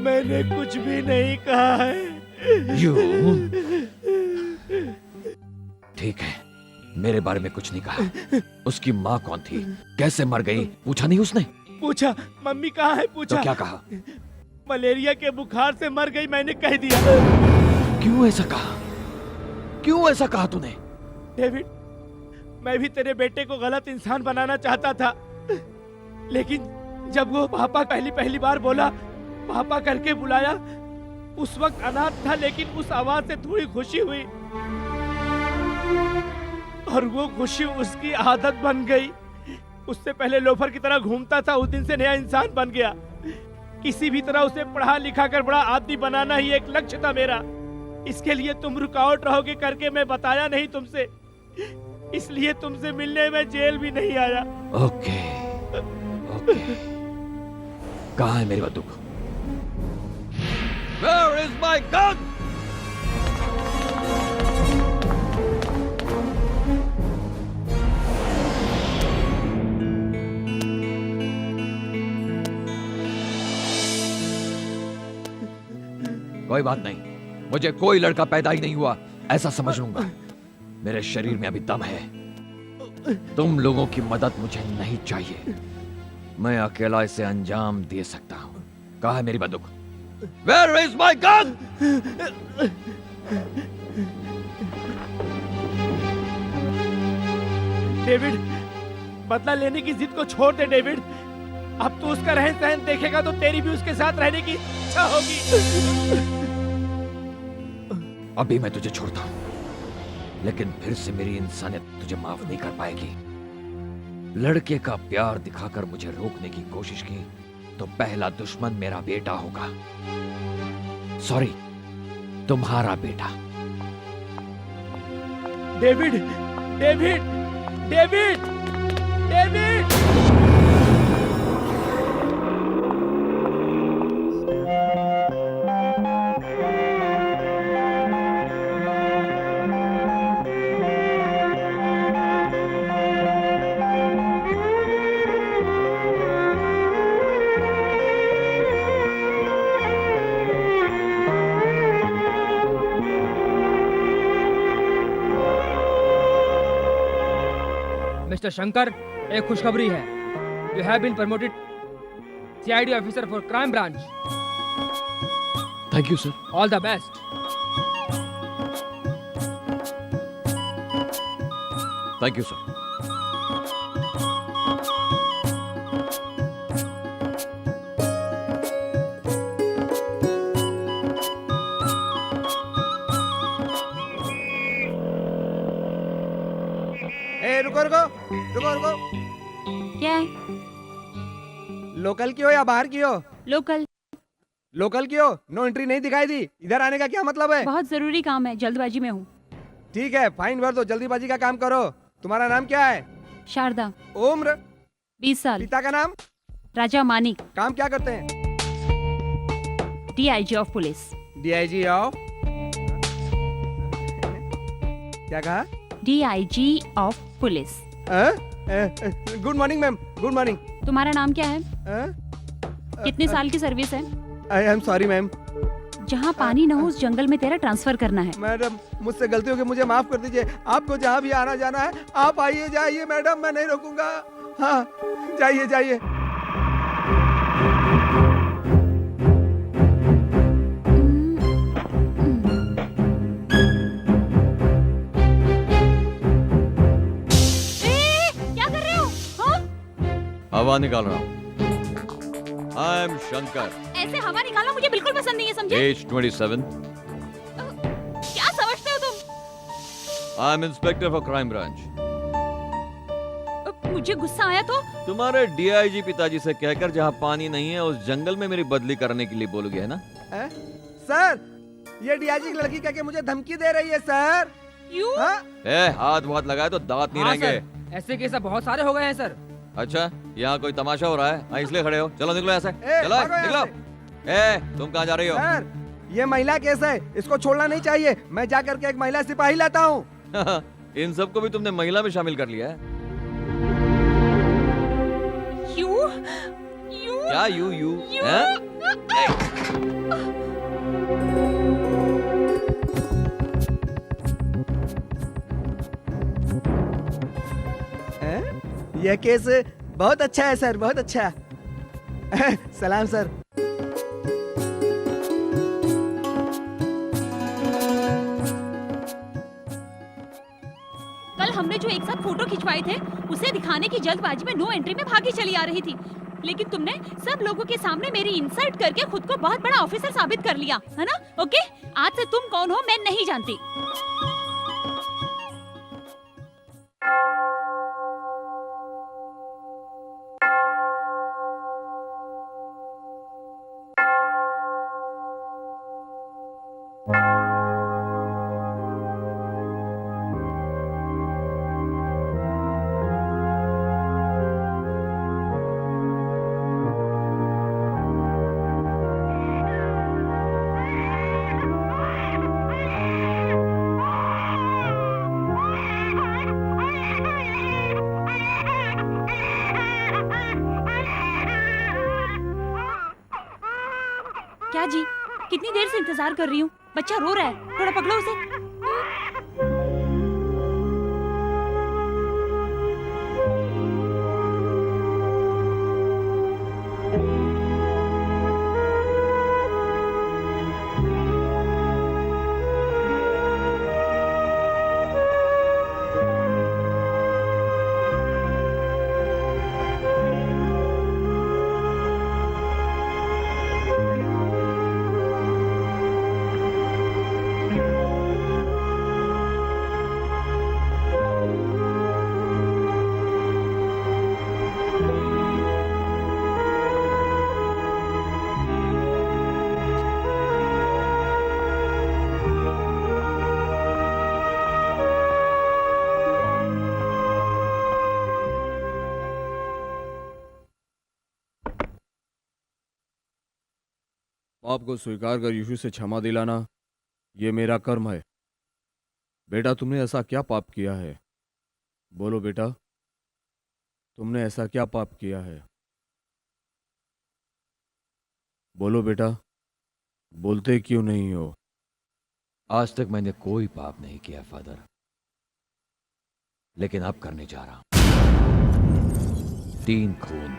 मैंने कुछ भी नहीं कहा है। यू ठीक है, मेरे बारे में कुछ नहीं कहा। उसकी माँ कौन थी? कैसे मर गई? पूछा नहीं उसने? पूछा। मम्मी कहाँ है? पूछा। तो क्या कहा? मलेरिया के बुखार से मर गई, मैंने कह दिया। क्यों ऐसा कहा? क्यों ऐसा कहा तूने? डेविड, मैं भी तेरे बेटे को गलत इंसान बनाना चाहता था, लेकिन जब वो पापा पहली बार बोला, पापा करके बुलाया, उस वक्त अनाथ था, लेकिन उस आवाज से थोड़ी खुशी हुई और वो खुशी उसकी आदत बन गई। उससे पहले लोफर की तरह घूमता था, उस दिन से नया इंसान बन गया। किसी भी तरह उसे पढ़ा लिखा कर बड़ा आदमी बनाना ही एक लक्ष्य था मेरा। इसके लिए तुम रुकावट रहोगे करके मैं बताया नहीं तुमसे, इसलिए तुमसे मिलने में जेल भी नहीं आया। Okay, okay. कहाँ है मेरी बंदूक? Where is my gun? कोई बात नहीं, मुझे कोई लड़का पैदा ही नहीं हुआ ऐसा समझ लूंगा। मेरे शरीर में अभी दम है। तुम लोगों की मदद मुझे नहीं चाहिए, मैं अकेला इसे अंजाम दे सकता हूं। कहाँ है मेरी बंदूक? Where is my gun? David, बदला लेने की जिद को छोड़ दे डेविड। अब तू उसका रहन सहन देखेगा तो तेरी भी उसके साथ रहने की इच्छा होगी। अभी मैं तुझे छोड़ता हूं, लेकिन फिर से मेरी इंसानियत तुझे माफ नहीं कर पाएगी। लड़के का प्यार दिखाकर मुझे रोकने की कोशिश की तो पहला दुश्मन मेरा बेटा होगा। सॉरी, तुम्हारा बेटा। David, David, David, David. Mister Shankar, एक खुशखबरी है। You have been promoted CID officer for crime branch. Thank you sir. All the best. Thank you sir. ए रुको रुको रुको रुको, क्या है? लोकल की हो या बाहर की हो? लोकल। लोकल की हो, नो एंट्री नहीं दिखाई दी। इधर आने का क्या मतलब है? बहुत जरूरी काम है, जल्दबाजी में हूँ। ठीक है, फाइन भर दो, जल्दीबाजी का काम करो। तुम्हारा नाम क्या है? शारदा, उम्र? 20 साल, पिता का नाम? राजा मानिक, काम क्या करते हैं? DIG of police. DIG of? क्या कहा? DIG of police. Good morning ma'am, good morning. तुम्हारा नाम क्या है? कितने साल की सर्विस है? I am sorry ma'am. जहाँ पानी न हो उस जंगल में तेरा ट्रांसफर करना है। मैडम मुझसे गलती हो गई, मुझे माफ कर दीजिए। आपको जहाँ भी आना जाना है आप आइए जाइए मैडम, मैं नहीं रोकूंगा। हाँ जाइए जाइए। क्या कर रहे हो? हाँ? हवा निकाल रहा हूँ। आई एम शंकर, ऐसे हवा निकालना मुझे बिल्कुल पसंद नहीं है, समझे? एज 27। क्या समझते हो तुम? I am inspector for crime branch. मुझे गुस्सा आया तो? तुम्हारे DIG पिताजी से कहकर जहाँ पानी नहीं है उस जंगल में मेरी बदली करने के लिए बोलोगे, है ना? सर ये डीआईजी की लड़की कहके मुझे धमकी दे रही है सर। क्यों? हाँ? हाथ वाथ लगाए तो दांत नहीं हाँ रहेंगे। सर, ऐसे केस अब बहुत सारे हो गए हैं सर। अच्छा, यहाँ कोई तमाशा हो रहा है? हाँ, इसलिए खड़े हो। चलो निकलो ऐसे, चलो भागो यहाँ निकलो। तुम कहाँ जा रही हो? सर ये महिला केस है, इसको छोड़ना नहीं चाहिए। मैं जा करके एक महिला सिपाही लाता हूँ। इन सबको भी तुमने महिला में शामिल कर लिया है। क्यों? क्यों? क्या यू हैं? यह केस बहुत अच्छा है सर, बहुत अच्छा। सलाम सर। कल हमने जो एक साथ फोटो खिंचवाए थे उसे दिखाने की जल्दबाजी में नो एंट्री में भागी चली आ रही थी, लेकिन तुमने सब लोगों के सामने मेरी इंसल्ट करके खुद को बहुत बड़ा ऑफिसर साबित कर लिया, है ना? ओके, आज से तुम कौन हो मैं नहीं जानती। क्या जी, कितनी देर से इंतजार कर रही हूँ। बच्चा रो रहा है, थोड़ा पकड़ो उसे। पाप को स्वीकार कर यीशु से क्षमा दिलाना ये मेरा कर्म है। बेटा तुमने ऐसा क्या पाप किया है? बोलो बेटा, तुमने ऐसा क्या पाप किया है? बोलो बेटा, बोलते क्यों नहीं हो? आज तक मैंने कोई पाप नहीं किया फादर, लेकिन अब करने जा रहा हूं। 3 खून।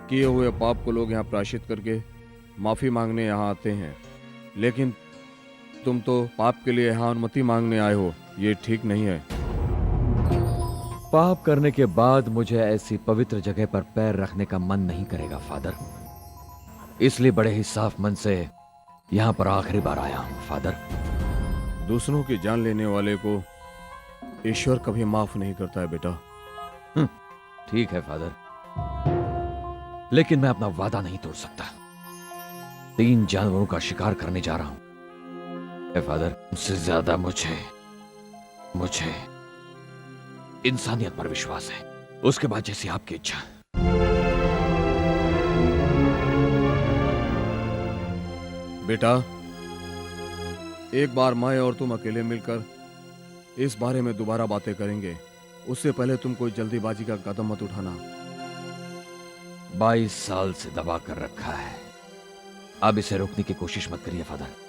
किए हुए पाप को लोग यहाँ प्रायश्चित करके माफी मांगने यहाँ आते हैं, लेकिन तुम तो पाप के लिए यहाँ अनुमति मांगने आए हो। ये ठीक नहीं है। पाप करने के बाद मुझे ऐसी पवित्र जगह पर पैर रखने का मन नहीं करेगा फादर, इसलिए बड़े ही साफ मन से यहाँ पर आखिरी बार आया हूँ फादर। दूसरों की जान लेने वाले को ईश्वर कभी माफ नहीं करता है बेटा। ठीक है फादर, लेकिन मैं अपना वादा नहीं तोड़ सकता। 3 जानवरों का शिकार करने जा रहा हूं फादर। उससे ज्यादा मुझे इंसानियत पर विश्वास है। उसके बाद जैसी आपकी इच्छा। बेटा, एक बार मैं और तुम अकेले मिलकर इस बारे में दोबारा बातें करेंगे। उससे पहले तुम कोई जल्दीबाजी का कदम मत उठाना। 22 साल से दबा कर रखा है, अब इसे रोकने की कोशिश मत करिए फादर।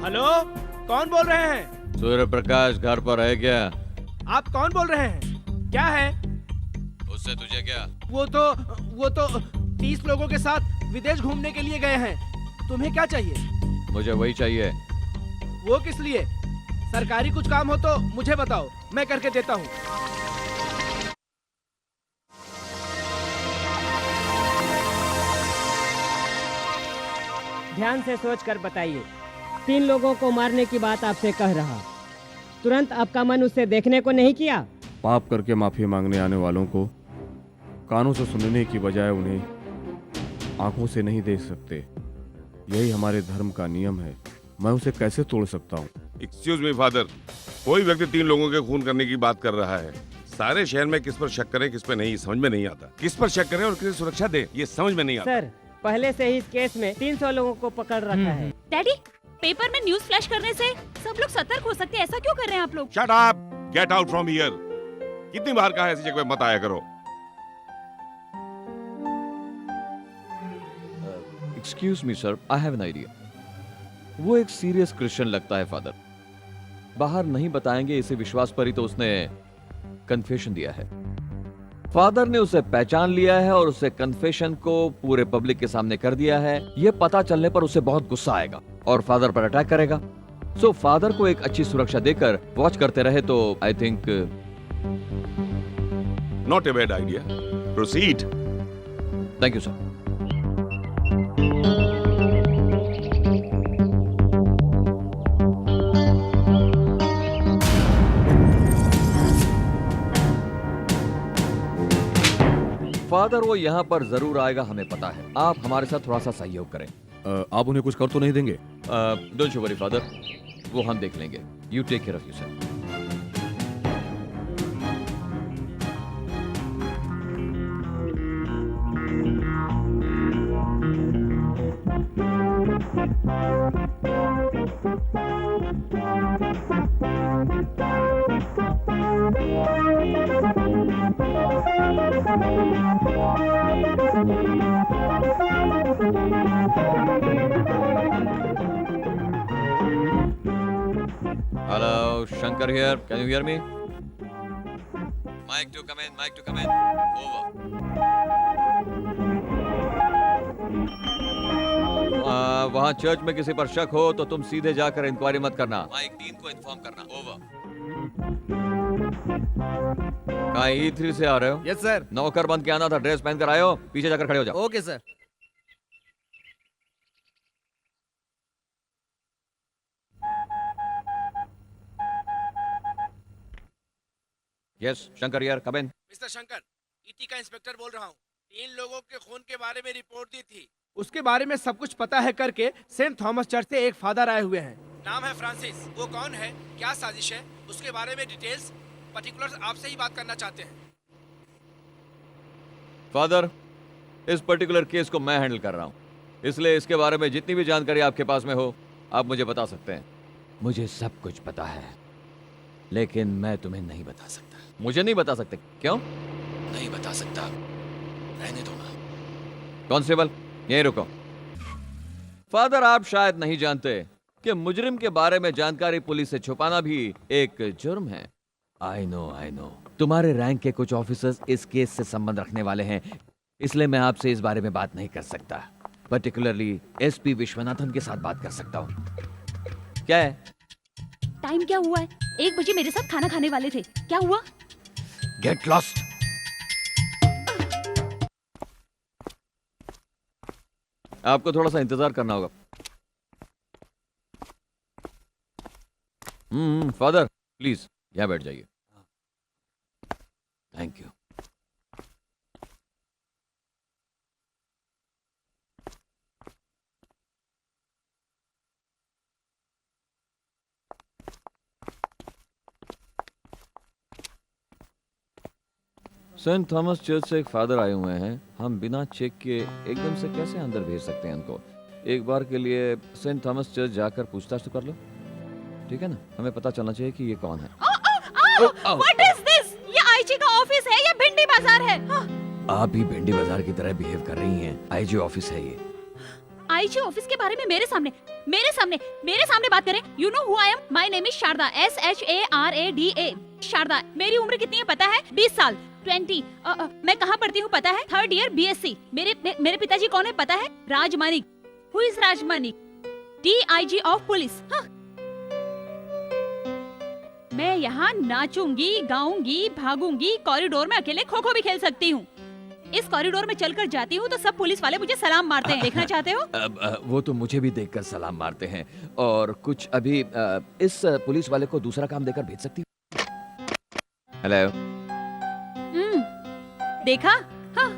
हेलो, कौन बोल रहे हैं? सूर्य प्रकाश घर पर है क्या? आप कौन बोल रहे हैं? क्या है? उससे तुझे क्या? वो तो 30 लोगों के साथ विदेश घूमने के लिए गए हैं। तुम्हें क्या चाहिए? मुझे वही चाहिए। वो किस लिए? सरकारी कुछ काम हो तो मुझे बताओ, मैं करके देता हूँ। ध्यान से सोच कर बताइए। 3 लोगों को मारने की बात आपसे कह रहा, तुरंत आपका मन उससे देखने को नहीं किया? पाप करके माफी मांगने आने वालों को कानों से सुनने की बजाय उन्हें आंखों से नहीं देख सकते। यही हमारे धर्म का नियम है। मैं उसे कैसे तोड़ सकता हूँ? एक्सक्यूज मी फादर, कोई व्यक्ति 3 लोगों के खून करने की बात कर रहा है। सारे शहर में किस पर शक करें किस पर नहीं, समझ में नहीं आता। किस पर शक करें और किसे सुरक्षा दें, ये समझ में नहीं आता। सर, पहले से ही इस केस में 300 लोगों को पकड़ रखा है। डैडी, पेपर में न्यूज़ फ्लैश करने से सब लोग सतर्क हो सकते हैं। ऐसा क्यों कर रहे हैं आप लोग? Shut up, get out from here. कितनी बार कहा है ऐसी जगह मत आया करो। Excuse me sir, I have an idea. वो एक सीरियस क्रिश्चियन लगता है फादर। बाहर नहीं बताएंगे इसे विश्वास पर ही तो उसने कन्फेशन दिया है। फादर ने उसे पहचान लिया है और उसे कन्फेशन को पूरे पब्लिक के सामने कर दिया है। यह पता चलने पर उसे बहुत गुस्सा आएगा और फादर पर अटैक करेगा। सो फादर को एक अच्छी सुरक्षा देकर वॉच करते रहे तो I think not a bad idea. Proceed. Thank you sir. Father वो यहाँ पर जरूर आएगा, हमें पता है। आप हमारे साथ थोड़ा सा सहयोग करें। आप उन्हें कुछ कर तो नहीं देंगे? डोंट यू वरी फादर, वो हम देख लेंगे। You take care of yourself. Hello, Shankar here. Can you hear me? Mic to come in, mic to come in. Over. वहाँ चर्च में किसी पर शक हो तो तुम सीधे जाकर इंक्वायरी मत करना। माइक टीम को इन्फॉर्म करना। ओवर। कहाँ E3 से आ रहे हो? Yes sir. नौकर बन के आना था, ड्रेस पहनकर आए हो, पीछे जाकर खड़े हो जाओ। Okay sir. यस शंकर यार कम इन। मिस्टर शंकर, ईटी का इंस्पेक्टर बोल रहा हूँ। 3 लोगों के खून के बारे में रिपोर्ट दी थी। उसके बारे में सब कुछ पता है करके सेंट थॉमस चर्च से एक फादर आए हुए हैं। नाम है फ्रांसिस। वो कौन है, क्या साजिश है, उसके बारे में डिटेल्स, पर्टिकुलर्स आपसे ही बात करना चाहते हैं। फादर, इस पर्टिकुलर केस को मैं हैंडल कर रहा हूं, इसलिए इसके बारे में जितनी भी जानकारी आपके पास में हो आप मुझे बता सकते हैं। मुझे सब कुछ पता है, लेकिन मैं तुम्हें नहीं बता सकता। मुझे नहीं बता सकते? क्यों नहीं बता सकता? रहने दो ना। कांस्टेबल, यहीं रुको। फादर, आप शायद नहीं जानते कि मुजरिम के बारे में जानकारी पुलिस से छुपाना भी एक जुर्म है। आई नो तुम्हारे रैंक के कुछ ऑफिसर्स इस केस से संबंध रखने वाले हैं, इसलिए मैं आपसे इस बारे में बात नहीं कर सकता। पर्टिकुलरली एसपी विश्वनाथन के साथ बात कर सकता हूं। क्या है? टाइम क्या हुआ है? 1 बजे मेरे साथ खाना खाने वाले थे। क्या हुआ? Get lost. आपको थोड़ा सा इंतजार करना होगा। फादर प्लीज यहां बैठ जाइए। Thank you. Saint Thomas church से एक फादर आए हुए हैं। हम बिना चेक के एकदम से कैसे अंदर भेज सकते हैं उनको? एक बार के लिए सेंट थॉमस चर्च जाकर पूछताछ तो कर लो, ठीक है ना? हमें पता चलना चाहिए कि ये कौन है। What is this? ये आईजी का ऑफिस है या भिंडी बाजार है? आप भी भिंडी बाजार की तरह बिहेव कर रही हैं। आईजी ऑफिस है ये। आईजी ऑफिस के बारे में मेरे सामने बात करें। You know who I am? My name is Sharda, SHARADA। Sharda. मेरी उम्र कितनी है पता है? 20 साल, 20। मैं कहाँ पढ़ती हूँ पता है? 3rd year BSc। मेरे पिताजी कौन है पता है? राजमानिक। Who is राजमानिक? DIG of police. मैं यहाँ नाचूंगी, गाऊंगी, भागूंगी, कॉरिडोर में अकेले खो खो भी खेल सकती हूँ। इस कॉरिडोर में चलकर जाती हूँ तो सब पुलिस वाले मुझे सलाम मारते हैं। देखना चाहते हो? वो तो मुझे भी देखकर सलाम मारते हैं। और कुछ अभी इस पुलिस वाले को दूसरा काम देकर भेज सकती हूँ? हेलो। देखा? हाँ।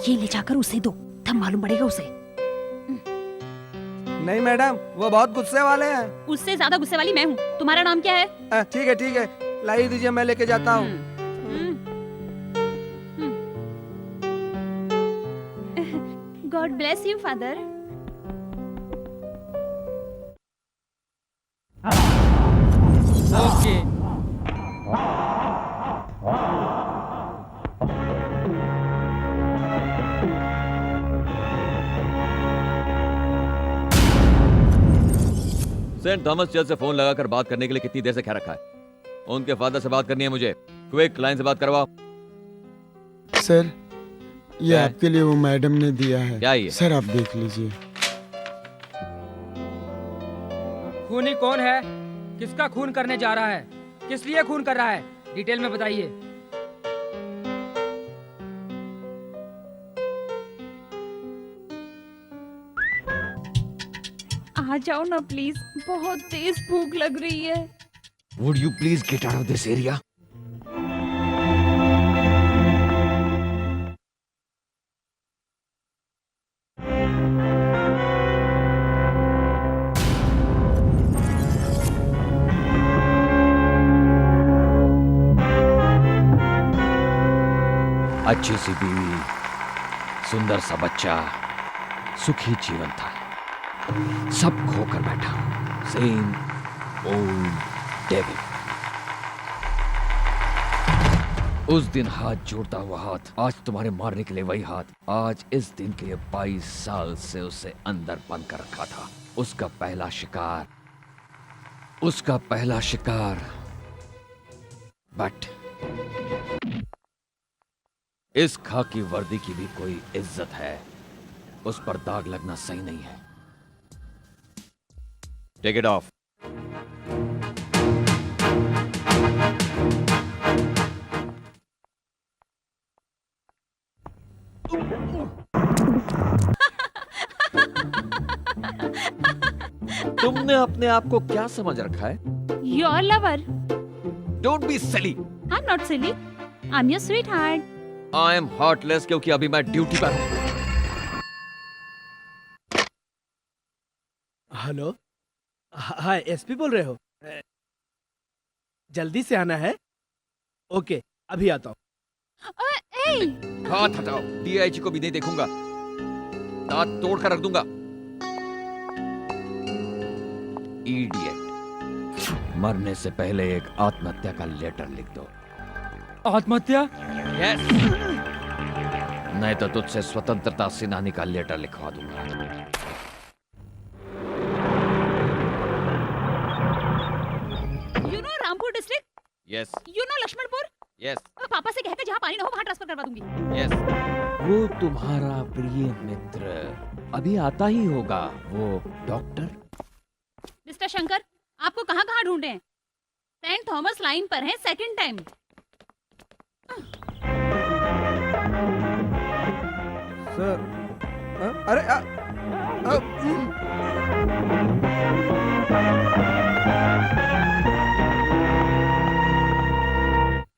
ये ले जाकर उसे दो, तब मालूम पड़ेगा उसे। नहीं मैडम, वो बहुत गुस्से वाले हैं। उससे ज्यादा गुस्से वाली मैं हूँ। तुम्हारा नाम क्या है? ठीक है, लाई दीजिए, मैं लेके जाता हूँ। God bless you father. Okay. Saint Thomas church से फोन लगाकर बात करने के लिए कितनी देर से क्या रखा है? उनके फादर से बात करनी है मुझे। क्विक, लाइन से बात करवाओ। सर, ये क्या है? आपके लिए वो मैडम ने दिया है। क्या ये? सर आप देख लीजिए। खूनी कौन है? किसका खून करने जा रहा है? किस लिए खून कर रहा है? डिटेल में बताइए। आ जाओ ना प्लीज, बहुत तेज भूख लग रही है। Would you please get out of this area? अच्छी सी बीवी, सुंदर सा बच्चा, सुखी जीवन था। सब खोकर बैठा। Same old devil. उस दिन हाथ जोड़ता हुआ हाथ, आज तुम्हारे मारने के लिए वही हाथ। आज इस दिन के लिए 22 साल से उसे अंदर बंद कर रखा था। उसका पहला शिकार। बट इस खाकी वर्दी की भी कोई इज्जत है। उस पर दाग लगना सही नहीं है। Take it off. तुमने अपने आप को क्या समझ रखा है? Your lover. Don't be silly. I am not silly, I am your sweetheart. I am heartless क्योंकि अभी मैं ड्यूटी पर हूँ। हेलो, हाय, एसपी बोल रहे हो? जल्दी से आना है? ओके, अभी आता हूँ। हाथ हटाओ, डीआईजी को भी नहीं देखूंगा, दांत तोड़ कर रख दूंगा। इडियट, मरने से पहले एक आत्महत्या का लेटर लिख दो। आत्महत्या? यस, नहीं तो तुझसे स्वतंत्रता सेनानी का लेटर लिखवा दूंगा। You know Rampur district? Yes you know Lakshmanpur? Yes पापा से कहकर जहाँ पानी ना हो वहाँ ट्रांसफर करवा दूंगी। यस। वो तुम्हारा प्रिय मित्र अभी आता ही होगा, वो डॉक्टर। मिस्टर शंकर, आपको कहाँ कहाँ ढूंढे हैं? सेंट थॉमस लाइन पर हैं, सेकंड टाइम। सर, अरे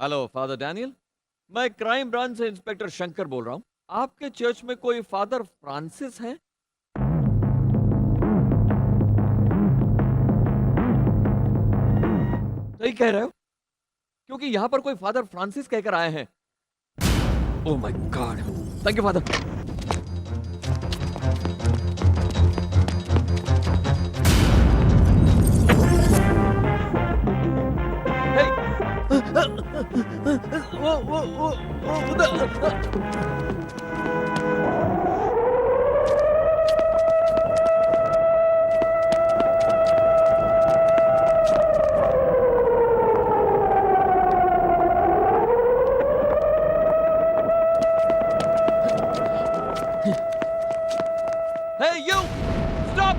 हेलो फादर डैनियल, मैं क्राइम ब्रांच से इंस्पेक्टर शंकर बोल रहा हूँ। आपके चर्च में कोई फादर फ्रांसिस है? सही कह रहे हो, क्योंकि यहाँ पर कोई फादर फ्रांसिस कहकर आए हैं। Oh my God, thank you father. वो Hey you! Stop!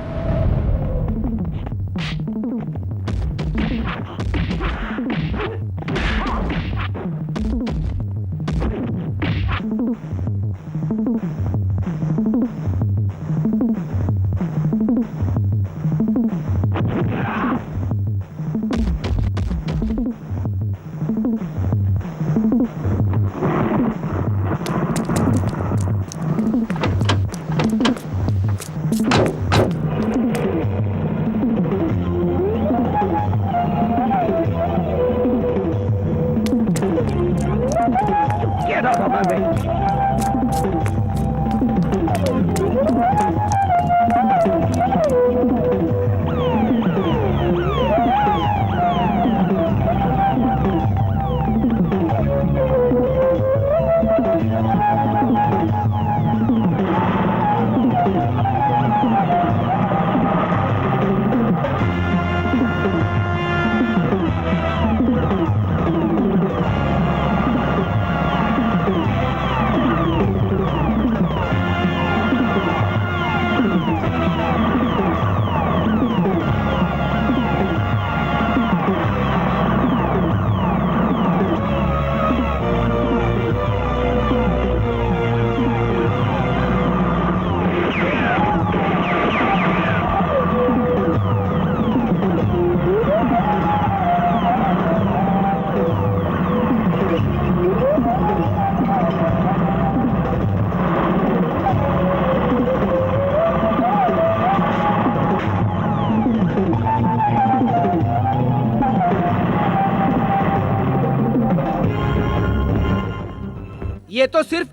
ये तो सिर्फ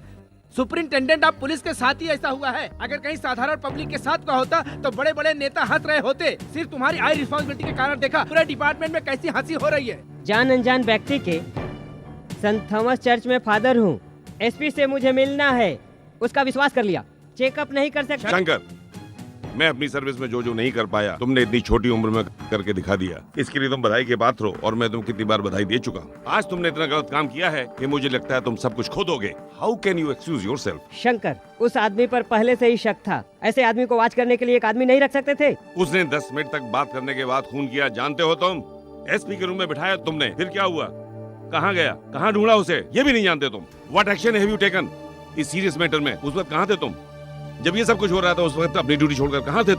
सुपरिंटेंडेंट ऑफ पुलिस के साथ ही ऐसा हुआ है। अगर कहीं साधारण पब्लिक के साथ का होता तो बड़े बड़े नेता हंस रहे होते। सिर्फ तुम्हारी आई रिस्पॉन्सिबिलिटी के कारण देखा पूरे डिपार्टमेंट में कैसी हंसी हो रही है। जान अनजान व्यक्ति के संत थॉमस चर्च में फादर हूँ। एसपी से मुझे मिलना है। उसका विश्वास कर लिया, चेकअप नहीं कर सकता। शंकर, मैं अपनी सर्विस में जो नहीं कर पाया तुमने इतनी छोटी उम्र में करके दिखा दिया। इसके लिए तुम बधाई के पात्र हो और मैं तुम कितनी बार बधाई दे चुका हूँ। आज तुमने इतना गलत काम किया है कि मुझे लगता है तुम सब कुछ खो दोगे। How can you excuse yourself? Shankar, उस आदमी पर पहले से ही शक था। ऐसे आदमी को वॉच करने के लिए एक आदमी नहीं रख सकते थे? उसने 10 मिनट तक बात करने के बाद खून किया, जानते हो तुम। एसपी के रूम में बिठाया तुमने, फिर क्या हुआ? कहाँ गया, कहाँ ढूंढा उसे, ये भी नहीं जानते तुम। What action have you taken इस सीरियस मैटर में? उस वक्त कहाँ थे तुम? जब ये सब कुछ हो रहा था उस वक्त अपनी ड्यूटी छोड़कर कहाँ थे?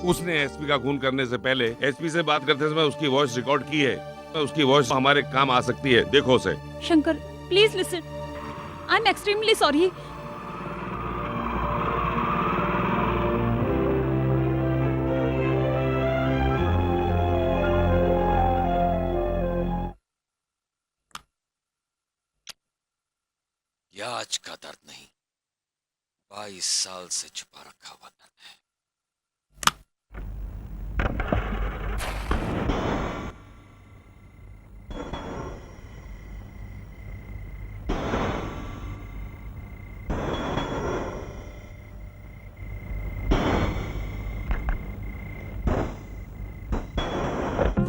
उसने एसपी का खून करने से पहले एसपी से बात करते समय उसकी वॉइस रिकॉर्ड की है। उसकी वॉइस हमारे काम आ सकती है, देखो उसे। Shankar, please listen, I am extremely sorry. यह आज का दर्द नहीं, 22 साल से छुपा रखा हुआ दर्द है।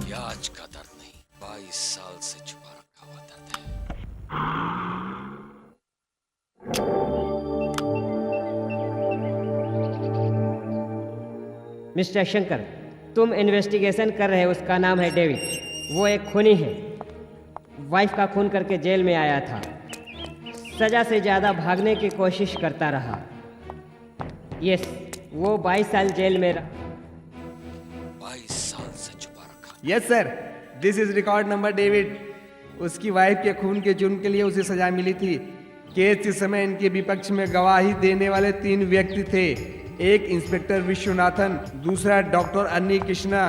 यह आज का दर्द नहीं, 22 साल से छुपा रखा हुआ दर्द है। मिस्टर शंकर, तुम इन्वेस्टिगेशन कर रहे हो, उसका नाम है डेविड। वो एक खूनी है, वाइफ का खून करके जेल में आया था। सजा से ज़्यादा भागने की कोशिश करता रहा। यस, वो 22 साल जेल में 22 साल से छुपा रखा। Yes sir, this is record number David. उसकी वाइफ के खून के जुर्म के लिए उसे सजा मिली थी। केस के समय इनके विपक्ष में गवाही देने वाले 3 व्यक्ति थे। एक इंस्पेक्टर विश्वनाथन, दूसरा डॉक्टर अन्नी कृष्णा,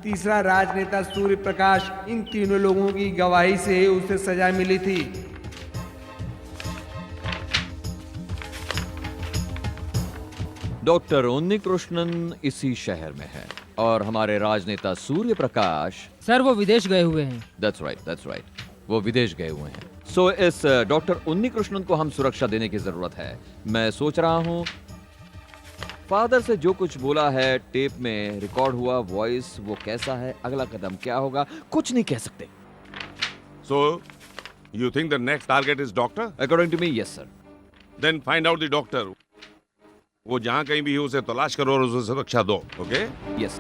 तीसरा राजनेता सूर्य प्रकाश। इन तीनों लोगों की गवाही से ही उसे सजा मिली थी। डॉक्टर उन्नी कृष्णन इसी शहर में है और हमारे राजनेता सूर्य प्रकाश, सर वो विदेश गए हुए हैं। दैट्स राइट, वो विदेश गए हुए हैं। सो इस डॉक्टर उन्नी कृष्णन को हम सुरक्षा देने की जरूरत है। मैं सोच रहा हूँ फादर से जो कुछ बोला है टेप में रिकॉर्ड हुआ वॉइस, वो कैसा है, अगला कदम क्या होगा, कुछ नहीं कह सकते। So, you think the next target is doctor? According to me, yes sir. Then find out the doctor. वो जहाँ कहीं भी हो उसे तलाश करो और उसे सुरक्षा दो, ओके? यस।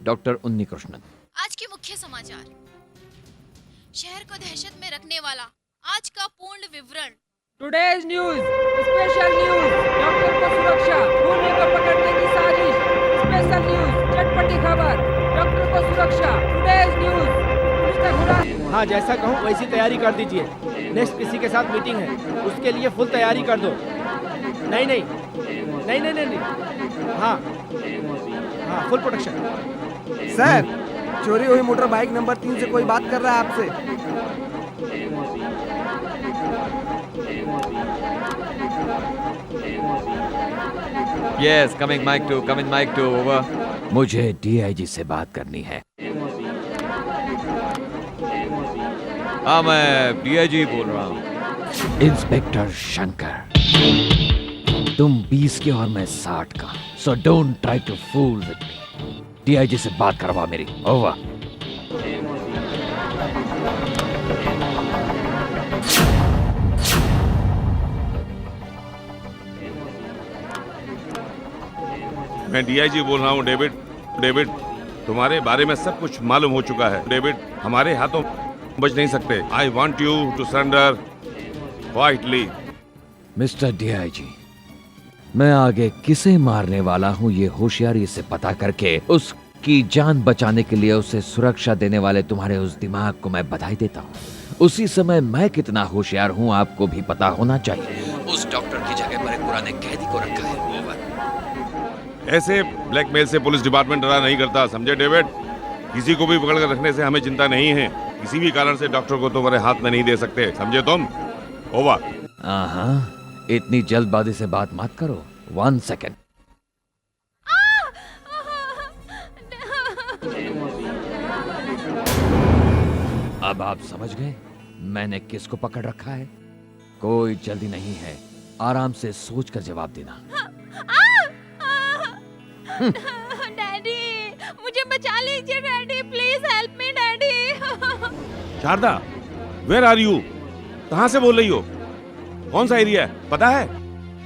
डॉक्टर उन्नी कृष्णन। आज के मुख्य समाचार। शहर को दहशत में रखने वाला आज का पूर्ण विवरण। Today's news, special news, doctor को सुरक्षा, खूनी को पकड़ने की साजिश। स्पेशल न्यूज, चटपटी खबर, डॉक्टर को सुरक्षा। टुडेज न्यूज, पुलिस का खुलासा। हाँ, जैसा कहूँ वैसी तैयारी कर दीजिए। नेक्स्ट किसी के साथ मीटिंग है, उसके लिए फुल तैयारी कर दो। नहीं, हाँ, फुल प्रोटेक्शन। सर, चोरी हुई मोटर बाइक नंबर 3 से कोई बात कर रहा है आपसे। Yes, coming Mike two, over. मुझे डीआईजी से बात करनी है। हाँ, मैं डीआईजी बोल रहा हूँ। इंस्पेक्टर शंकर, तुम 20 के और मैं 60 का, so don't try to fool with me. DIG से बात करवा मेरी, ओवर। मैं डीआईजी बोल रहा हूँ डेविड, तुम्हारे बारे में सब कुछ मालूम हो चुका है। डेविड, हमारे हाथों बच नहीं सकते। I want you to surrender quietly. Mister DIG, मैं आगे किसे मारने वाला हूँ ये होशियारी से पता करके उसकी जान बचाने के लिए उसे सुरक्षा देने वाले तुम्हारे उस दिमाग को मैं बधाई देता हूँ। उसी समय मैं कितना होशियार हूँ आपको भी पता होना चाहिए। उस डॉक्टर की जगह पर एक पुराने कैदी को रखा है, ओवर। ऐसे ब्लैकमेल से पुलिस डिपार्टमेंट डरा नहीं करता, समझे डेविड? किसी को भी पकड़ कर रखने से हमें चिंता नहीं है। किसी भी कारण से डॉक्टर को तुम्हारे हाथ में नहीं दे सकते, समझे तुम? ओवर। हाँ, इतनी जल्दबाजी से बात मत करो। 1 सेकेंड। अब आप समझ गए मैंने किसको पकड़ रखा है? कोई जल्दी नहीं है, आराम से सोच कर जवाब देना। डैडी, मुझे बचा लीजिए daddy, please help me daddy. Sharda, where are you? कहाँ से बोल रही हो? कौन सा एरिया है, पता है?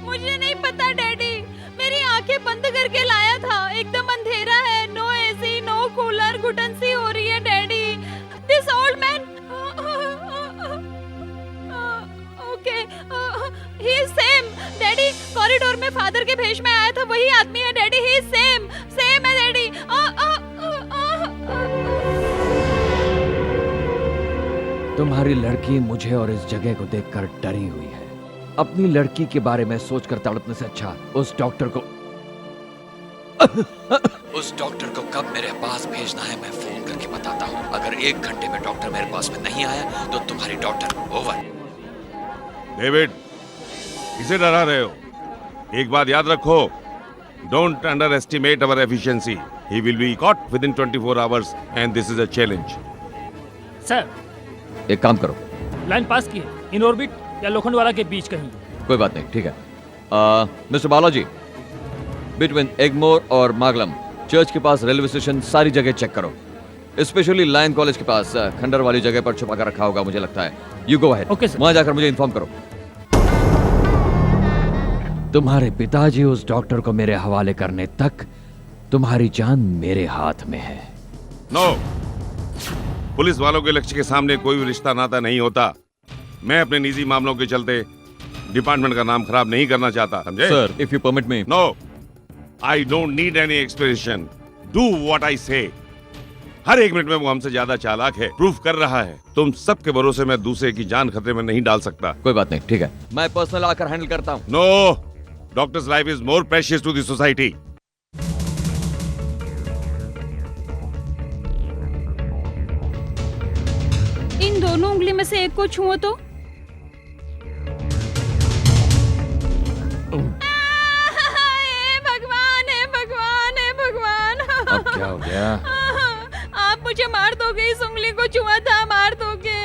मुझे नहीं पता डैडी, मेरी आंखें बंद करके लाया था। एकदम अंधेरा है, नो एसी, नो कूलर, घुटन सी हो रही है daddy. This old man, okay, he is same daddy, corridor में मेरे फादर के भेष में आया था वही आदमी है डैडी। ही सेम सेम है डैडी। तुम्हारी लड़की मुझे और इस जगह को देखकर डरी हुई है। अपनी लड़की के बारे में सोचकर तड़पने से अच्छा उस डॉक्टर को कब मेरे पास भेजना है मैं फोन करके बताता हूँ। अगर 1 घंटे में डॉक्टर मेरे पास में नहीं आया तो तुम्हारी डॉक्टर ओवर। डेविड, किसे डरा रहे हो? एक बात याद रखो, don't under estimate our efficiency. He will be caught with in 24 hours and this is a challenge. Sir, एक काम करो, लाइन पास की है, इन ऑर्बिट या लोखंडवाला के बीच कहीं। कोई बात नहीं, ठीक है। मिस्टर बालाजी, बिटवीन एगमोर और मागलम चर्च के पास रेलवे स्टेशन सारी जगह चेक करो। स्पेशली लायन कॉलेज के पास खंडर वाली जगह पर छुपा कर रखा होगा मुझे लगता है। You go ahead. Okay sir. वहां जाकर मुझे इन्फॉर्म करो। तुम्हारे पिताजी उस डॉक्टर को मेरे हवाले करने तक तुम्हारी जान मेरे हाथ में है। नो, पुलिस वालों के लक्ष्य के सामने कोई भी रिश्ता नाता नहीं होता। मैं अपने निजी मामलों के चलते डिपार्टमेंट का नाम खराब नहीं करना चाहता, समझे? Sir, if you permit me. No, I don't need any explanation. Do what I say. हर 1 मिनट में वो हमसे ज्यादा चालाक है, प्रूफ कर रहा है। तुम सबके भरोसे में दूसरे की जान खतरे में नहीं डाल सकता। कोई बात नहीं, ठीक है, मैं पर्सनल आकर हैंडल करता हूँ। No, doctors life is more precious to the society. इन दोनों उंगली में से एक को छुओ तो। भगवान है, भगवान है, भगवान। अब क्या हो गया? आप मुझे मार दोगे, इस उंगली को छुआ था, मार दोगे।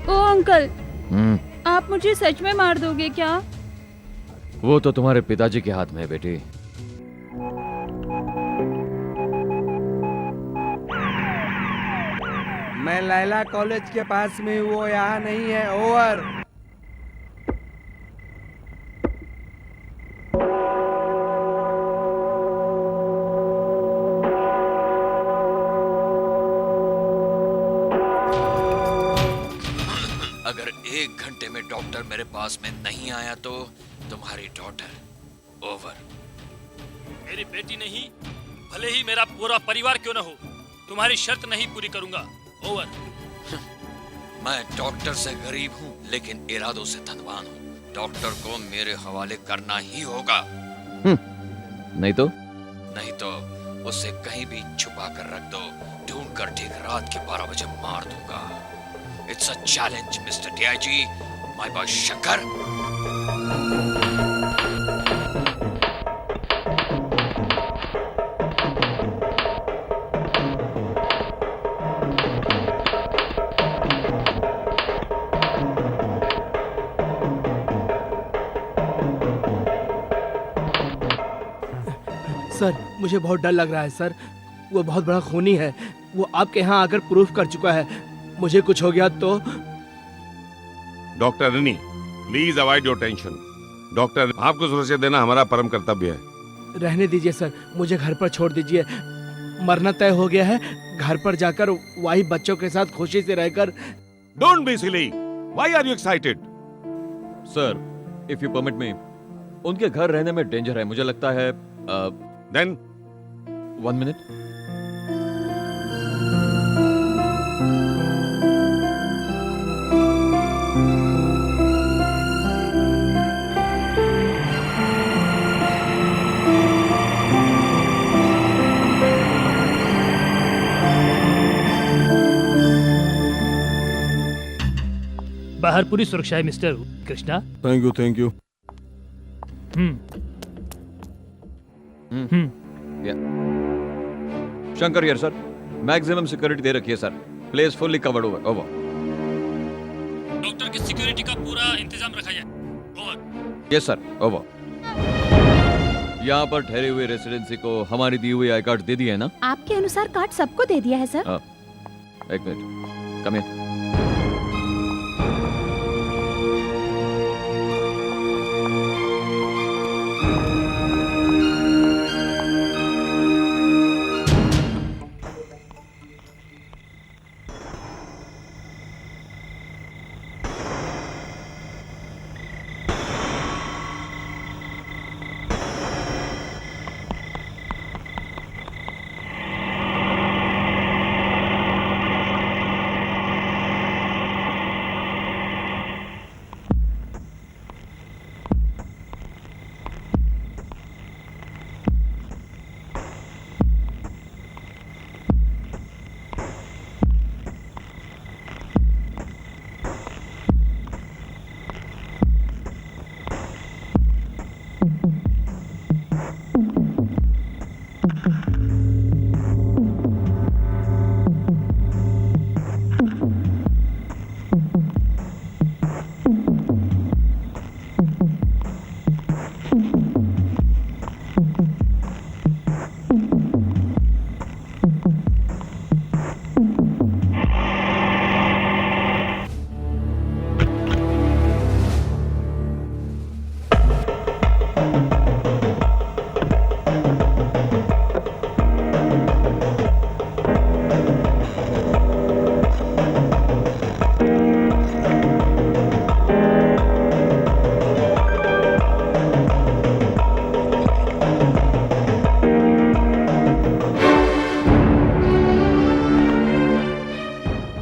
ओ अंकल, आप मुझे सच में मार दोगे क्या? वो तो तुम्हारे पिताजी के हाथ में है बेटी। मैं लैला कॉलेज के पास में हूँ, वो यहाँ नहीं है। ओवर। अगर 1 घंटे में डॉक्टर मेरे पास में नहीं आया तो तुम्हारी डॉटर ओवर। मेरी बेटी नहीं, भले ही मेरा पूरा परिवार क्यों न हो, तुम्हारी शर्त नहीं पूरी करूंगा। ओवर। मैं डॉक्टर से गरीब हूँ लेकिन इरादों से धनवान हूँ। डॉक्टर को मेरे हवाले करना ही होगा। नहीं तो उसे कहीं भी छुपा कर रख दो, ढूंढ कर ठीक रात के 12 बजे मार दूंगा। It's a challenge mister DIG, my boy Shankar. Sir, मुझे बहुत डर लग रहा है सर। वो बहुत बड़ा खूनी है। वो आपके यहाँ आकर प्रूफ कर चुका है। मुझे कुछ हो गया तो? Doctor runny, please avoid your tension. Doctor, आपको सुरक्षा देना हमारा परम कर्तव्य है। रहने दीजिए सर, मुझे घर पर छोड़ दीजिए। मरना तय हो गया है। घर पर जाकर वही बच्चों के साथ खुशी से रहकर। Don't be silly. Why are you excited? Sir, if you permit me, उनके घर रहने में डेंजर है। मुझे लगता है देन 1 मिनट। बाहर पूरी सुरक्षा है mister Krishna. Thank you. Shankar here sir, maximum security दे रखी है सर। Place fully covered. Over. Doctor की सिक्योरिटी का पूरा इंतजाम रखा जाए। ओवर। Yes sir, over. यहाँ पर ठहरे हुए रेसिडेंसी को हमारी दी हुई आई कार्ड दे दी है ना? आपके अनुसार कार्ड सबको दे दिया है sir. 1 minute, come here.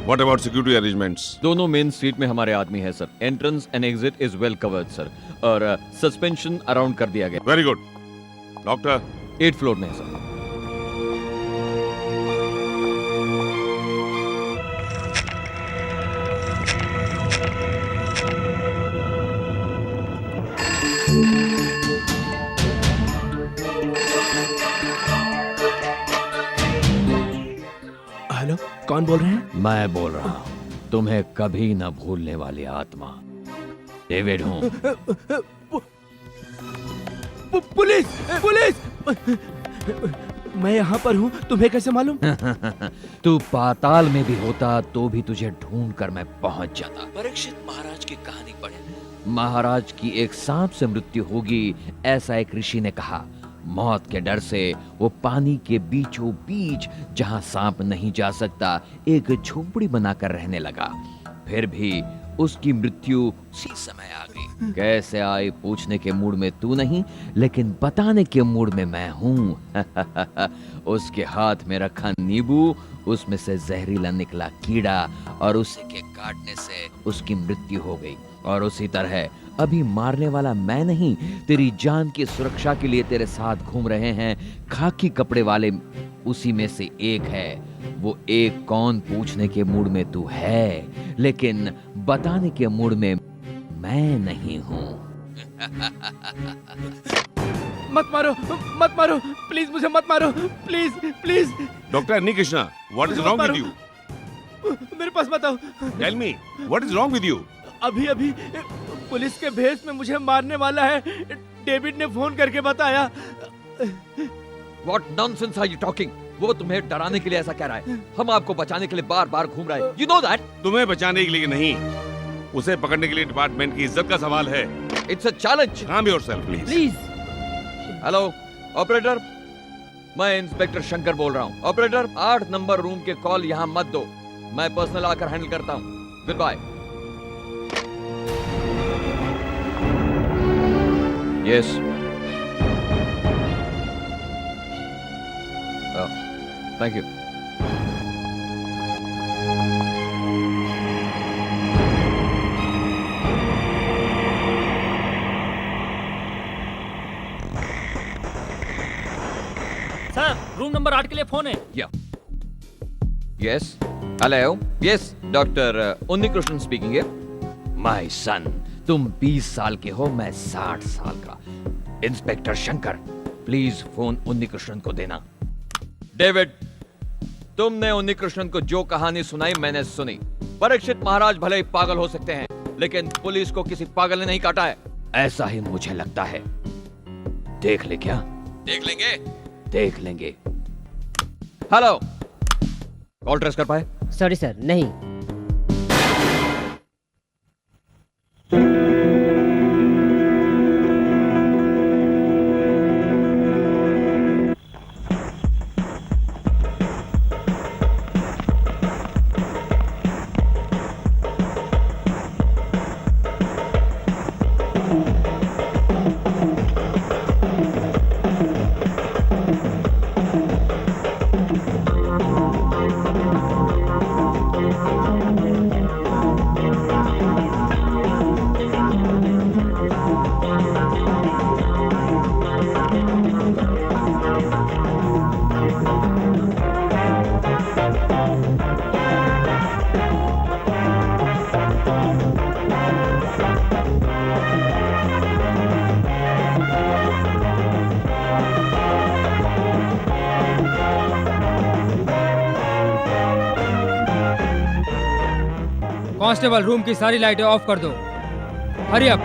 What about security arrangements? दोनों मेन स्ट्रीट में हमारे आदमी है sir. Entrance and exit is well covered sir, और सस्पेंशन अराउंड कर दिया गया। Very good. Doctor 8th floor में है सर। हेलो, कौन बोल रहे हैं? मैं बोल रहा हूँ, तुम्हें कभी न भूलने वाली आत्मा डेविड हूँ। पुलिस! पुलिस! मैं यहाँ पर हूँ, तुम्हें कैसे मालूम? तू पाताल में भी होता तो भी तुझे ढूंढ कर मैं पहुंच जाता। परीक्षित महाराज की कहानी पढ़े। महाराज की एक सांप से मृत्यु होगी, ऐसा एक ऋषि ने कहा। मौत के डर से वो पानी के बीचों बीच, जहां सांप नहीं जा सकता, एक झोपड़ी बनाकर रहने लगा। फिर भी उसकी मृत्यु उसी समय आ गई। कैसे आई पूछने के मूड में तू नहीं, लेकिन बताने के मूड में मैं हूँ। उसके हाथ में रखा नींबू, उसमें से जहरीला निकला कीड़ा, और उसी के काटने से उसकी मृत्यु हो गई। और उसी तरह अभी मारने वाला मैं नहीं, तेरी जान की सुरक्षा के लिए तेरे साथ घूम रहे हैं खाकी कपड़े वाले, उसी में से एक है। वो एक कौन पूछने के मूड में तू है, लेकिन बताने के मूड में मैं नहीं हूँ। मत मारो, मत मारो, प्लीज मुझे मत मारो, प्लीज प्लीज। डॉक्टर अन्नी Krishna, what is wrong with you? मेरे पास बताओ। Tell me, what is wrong with you? अभी अभी पुलिस के भेष में मुझे मारने वाला है, डेविड ने फोन करके बताया। What nonsense are you talking? वो तुम्हें डराने के लिए ऐसा कह रहा है। हम आपको बचाने के लिए बार बार घूम रहे हैं। You know that? तुम्हें बचाने के लिए नहीं, उसे पकड़ने के लिए डिपार्टमेंट की इज्जत का सवाल है। It's a challenge. Calm yourself, please. Please. Hello operator, मैं इंस्पेक्टर शंकर बोल रहा हूँ। ऑपरेटर, 8 नंबर रूम के कॉल यहाँ मत दो, मैं पर्सनल आकर हैंडल करता हूँ। Good bye. Yes. Thank you. Sir, room number 8 के लिए फोन है। Yes, hello, yes, doctor Unnikrishnan speaking है। माय सन, तुम 20 साल के हो, मैं 60 साल का। Inspector Shankar, please phone Unnikrishnan को देना। डेविड, तुमने उन्नीकृष्णन को जो कहानी सुनाई मैंने सुनी। परीक्षित महाराज भले ही पागल हो सकते हैं, लेकिन पुलिस को किसी पागल ने नहीं काटा है, ऐसा ही मुझे लगता है। देख ले क्या? देख लेंगे, देख लेंगे। हेलो, कॉल ट्रेस कर पाए? सॉरी सर, नहीं। कांस्टेबल, रूम की सारी लाइटें ऑफ कर दो। Hurry up.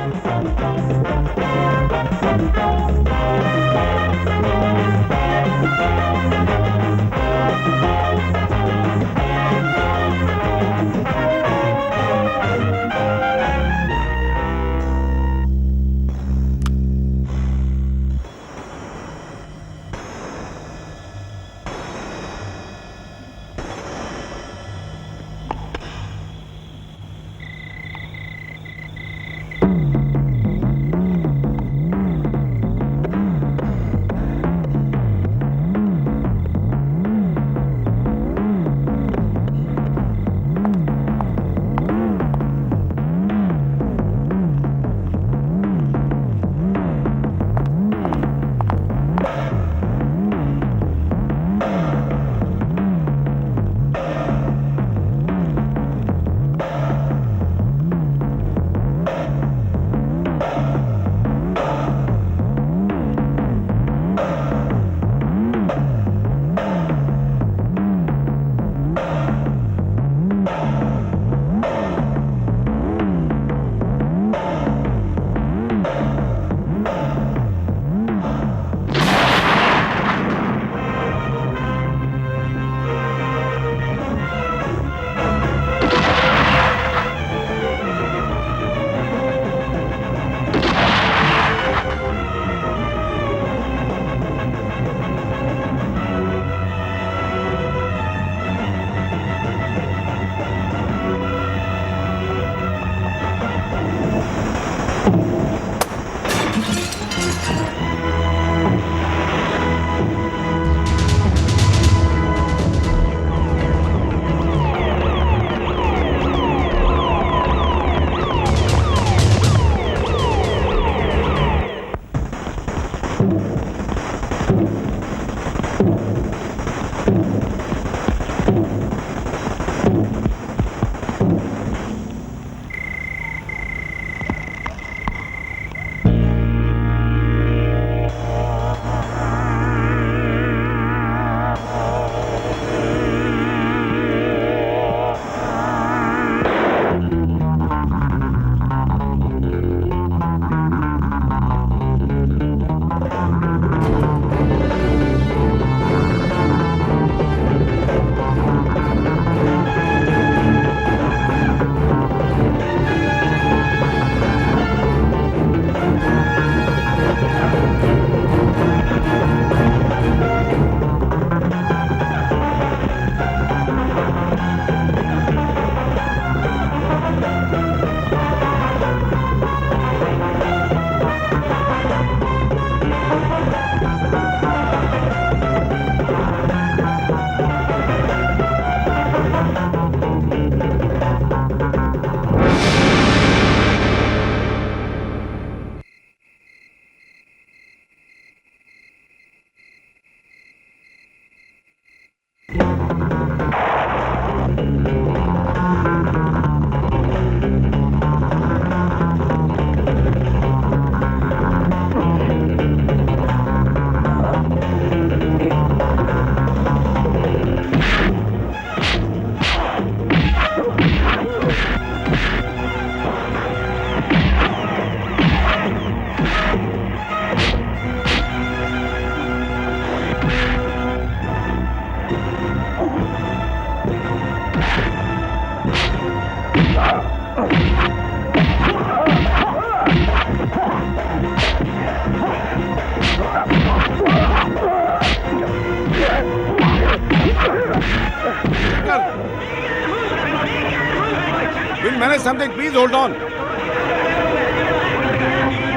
Will manage something, please hold on.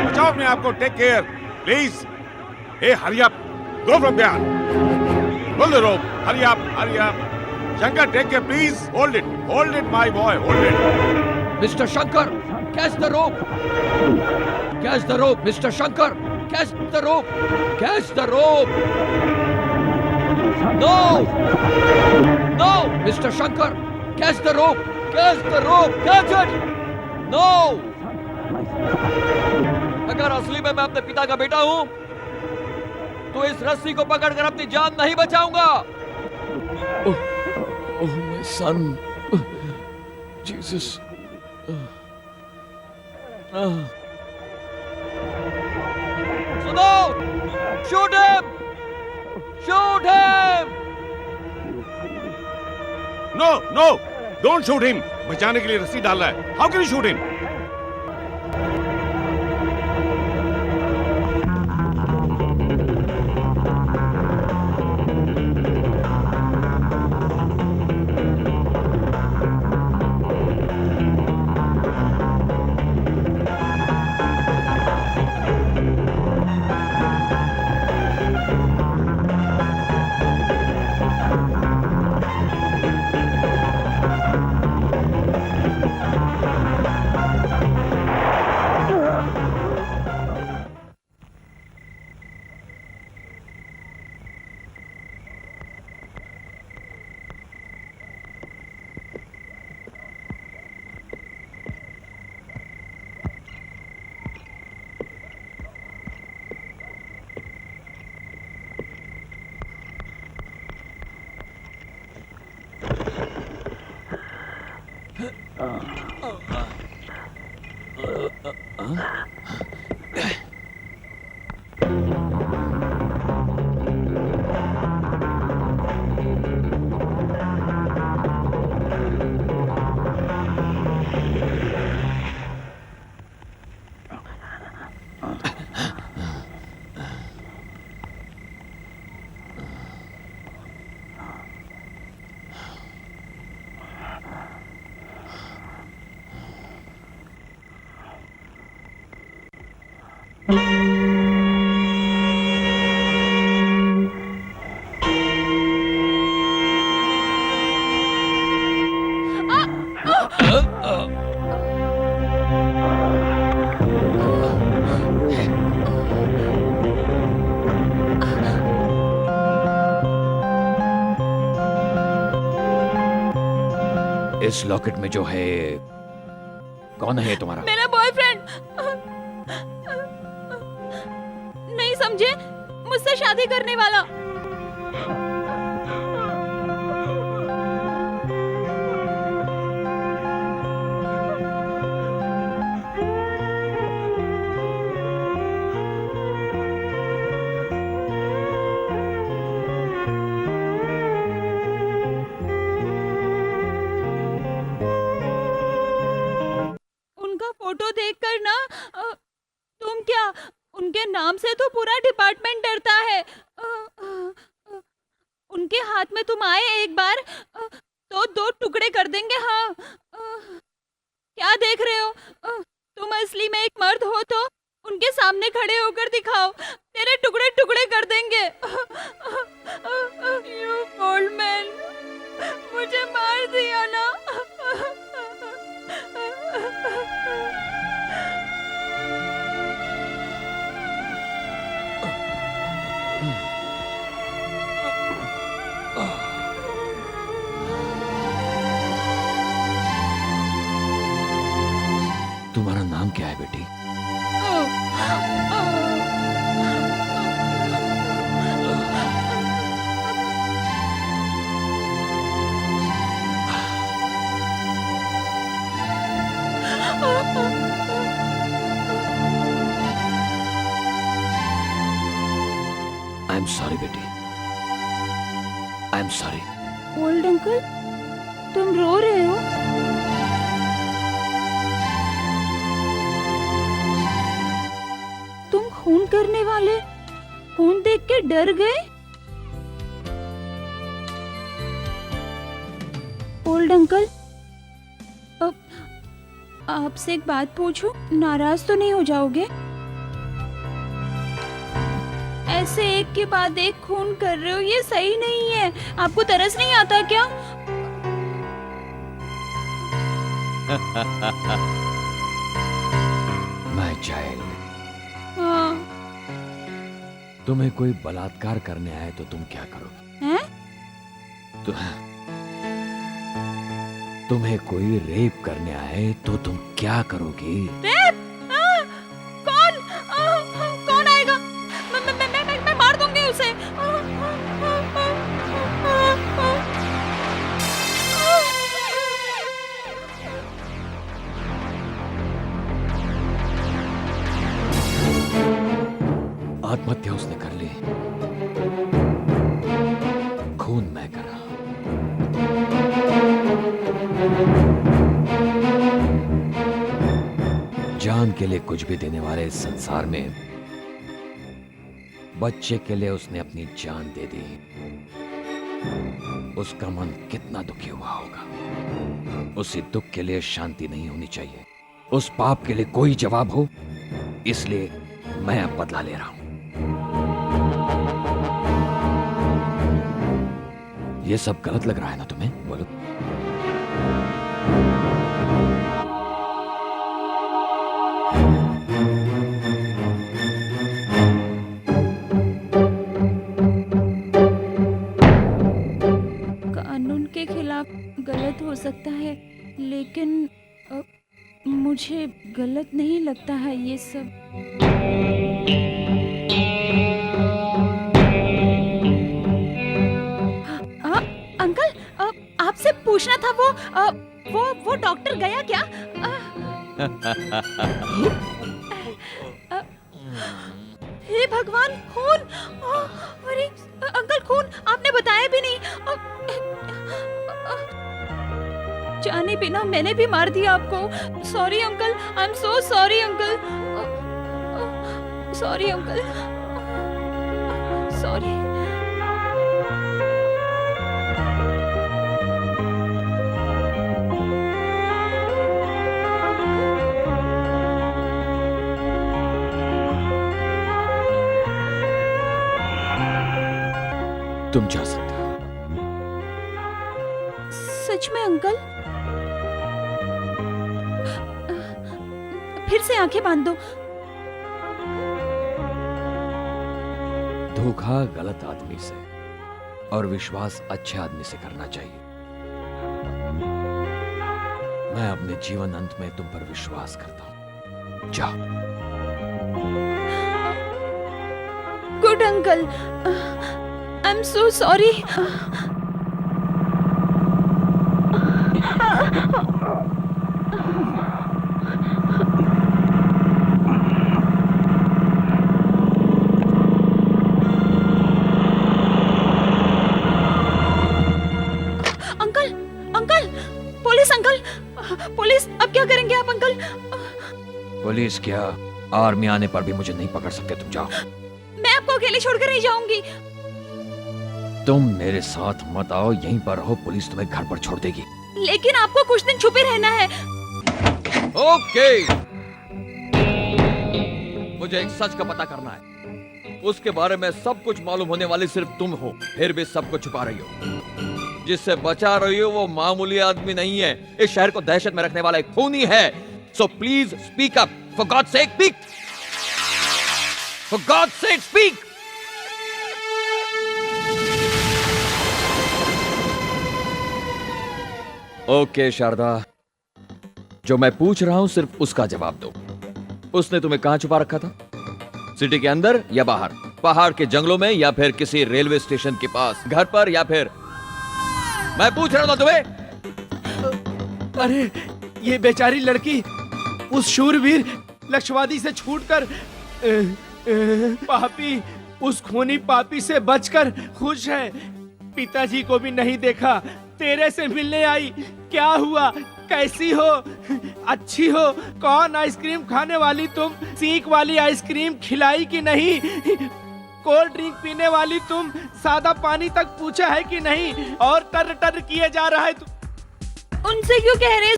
बचाओ अपने आप को, टेक केयर प्लीज। ए hurry up, go from there, pull the rope, hurry up. Shankar, take care please, hold it my boy, hold it. Mister Shankar, catch the rope, catch the rope, mister Shankar, catch the rope, catch the rope. No no mister Shankar, catch the rope, catch the rope, catch it. No, अगर असली में मैं अपने पिता का बेटा हूं तो इस रस्सी को पकड़कर अपनी जान नहीं बचाऊंगा। Oh my son, Jesus. सुनो, shoot him, shoot him. No no, don't shoot him. बचाने के लिए रस्सी डाल रहा है, how can you shoot him? इस लॉकेट में जो है, कौन है तुम्हारा? मेरा बॉयफ्रेंड। नहीं समझे, मुझसे शादी करने वाला। फोटो देखकर ना तुम क्या, उनके नाम से तो पूरा डिपार्टमेंट डरता है। उनके हाथ में तुम आए एक बार तो 2 टुकड़े कर देंगे। हाँ, क्या देख रहे हो? तुम असली में एक मर्द हो तो उनके सामने खड़े होकर दिखाओ, तेरे टुकड़े टुकड़े कर देंगे। यू ओल्ड मैन, मुझे मार दिया ना। तुम्हारा नाम क्या है बेटी? आई एम सॉरी बेटी, I am sorry. Old uncle, तुम रो रहे हो? तुम खून करने वाले खून देख के डर गए? ओल्ड अंकल, आपसे एक बात पूछूं, नाराज तो नहीं हो जाओगे? ऐसे एक के बाद एक खून कर रहे हो, ये सही नहीं है। आपको तरस नहीं आता क्या? मैं जाएल, हाँ। तुम्हें कोई बलात्कार करने आए तो तुम क्या करोगे? हैं? तुम्हें कोई रेप करने आए तो तुम क्या करोगी? रेप? कौन? कौन आएगा? मैं मार दूंगी उसे। आत्महत्या उसने कर ली, खून मैं करा। जान के लिए कुछ भी देने वाले इस संसार में बच्चे के लिए उसने अपनी जान दे दी। उसका मन कितना दुखी हुआ होगा। उसी दुख के लिए शांति नहीं होनी चाहिए। उस पाप के लिए कोई जवाब हो, इसलिए मैं अब बदला ले रहा हूं। ये सब गलत लग रहा है ना तुम्हें? बोलो। कानून के खिलाफ गलत हो सकता है, लेकिन मुझे गलत नहीं लगता है ये सब। अंकल, आपसे पूछना था, वो डॉक्टर गया क्या? हे भगवान, खून! अरे अंकल, खून! आपने बताया भी नहीं। जाने बिना मैंने भी मार दिया आपको। Sorry uncle, I am so sorry uncle. Sorry uncle, sorry. तुम जा सकते हो। सच में अंकल? फिर से आंखें बांध दो। धोखा गलत आदमी से और विश्वास अच्छे आदमी से करना चाहिए। मैं अपने जीवन अंत में तुम पर विश्वास करता हूं। जाओ। Good uncle, I am so sorry. Uncle, uncle, police uncle, police! अब क्या करेंगे आप अंकल? पुलिस क्या, आर्मी आने पर भी मुझे नहीं पकड़ सकते। तुम जाओ। मैं आपको अकेले छोड़कर नहीं जाऊंगी। तुम मेरे साथ मत आओ, यहीं पर रहो। पुलिस तुम्हें घर पर छोड़ देगी। लेकिन आपको कुछ दिन छुपे रहना है। ओके, मुझे एक सच का पता करना है। उसके बारे में सब कुछ मालूम होने वाली सिर्फ तुम हो, फिर भी सब कुछ छुपा रही हो। जिससे बचा रही हो वो मामूली आदमी नहीं है, इस शहर को दहशत में रखने वाला एक खूनी है। So please speak up, for God sake speak, for God sake speak. Okay Sharda, जो मैं पूछ रहा हूं सिर्फ उसका जवाब दो। उसने तुम्हें कहां छुपा रखा था? सिटी के अंदर या बाहर? पहाड़ के जंगलों में या फिर किसी रेलवे स्टेशन के पास? घर पर या फिर? मैं पूछ रहा था तुम्हें। अरे ये बेचारी लड़की उस शूरवीर लक्ष्यवादी से छूटकर पापी, उस खूनी पापी से बचकर खुश है। पिताजी को भी नहीं देखा, तेरे से मिलने आई। क्या हुआ? कैसी हो? अच्छी हो? कौन आइसक्रीम खाने वाली तुम? सीख वाली आइसक्रीम खिलाई कि नहीं? कोल्ड ड्रिंक पीने वाली तुम सादा पानी तक पूछा है कि नहीं? और टर टर किए जा रहा है तू। उनसे क्यों कह रहे?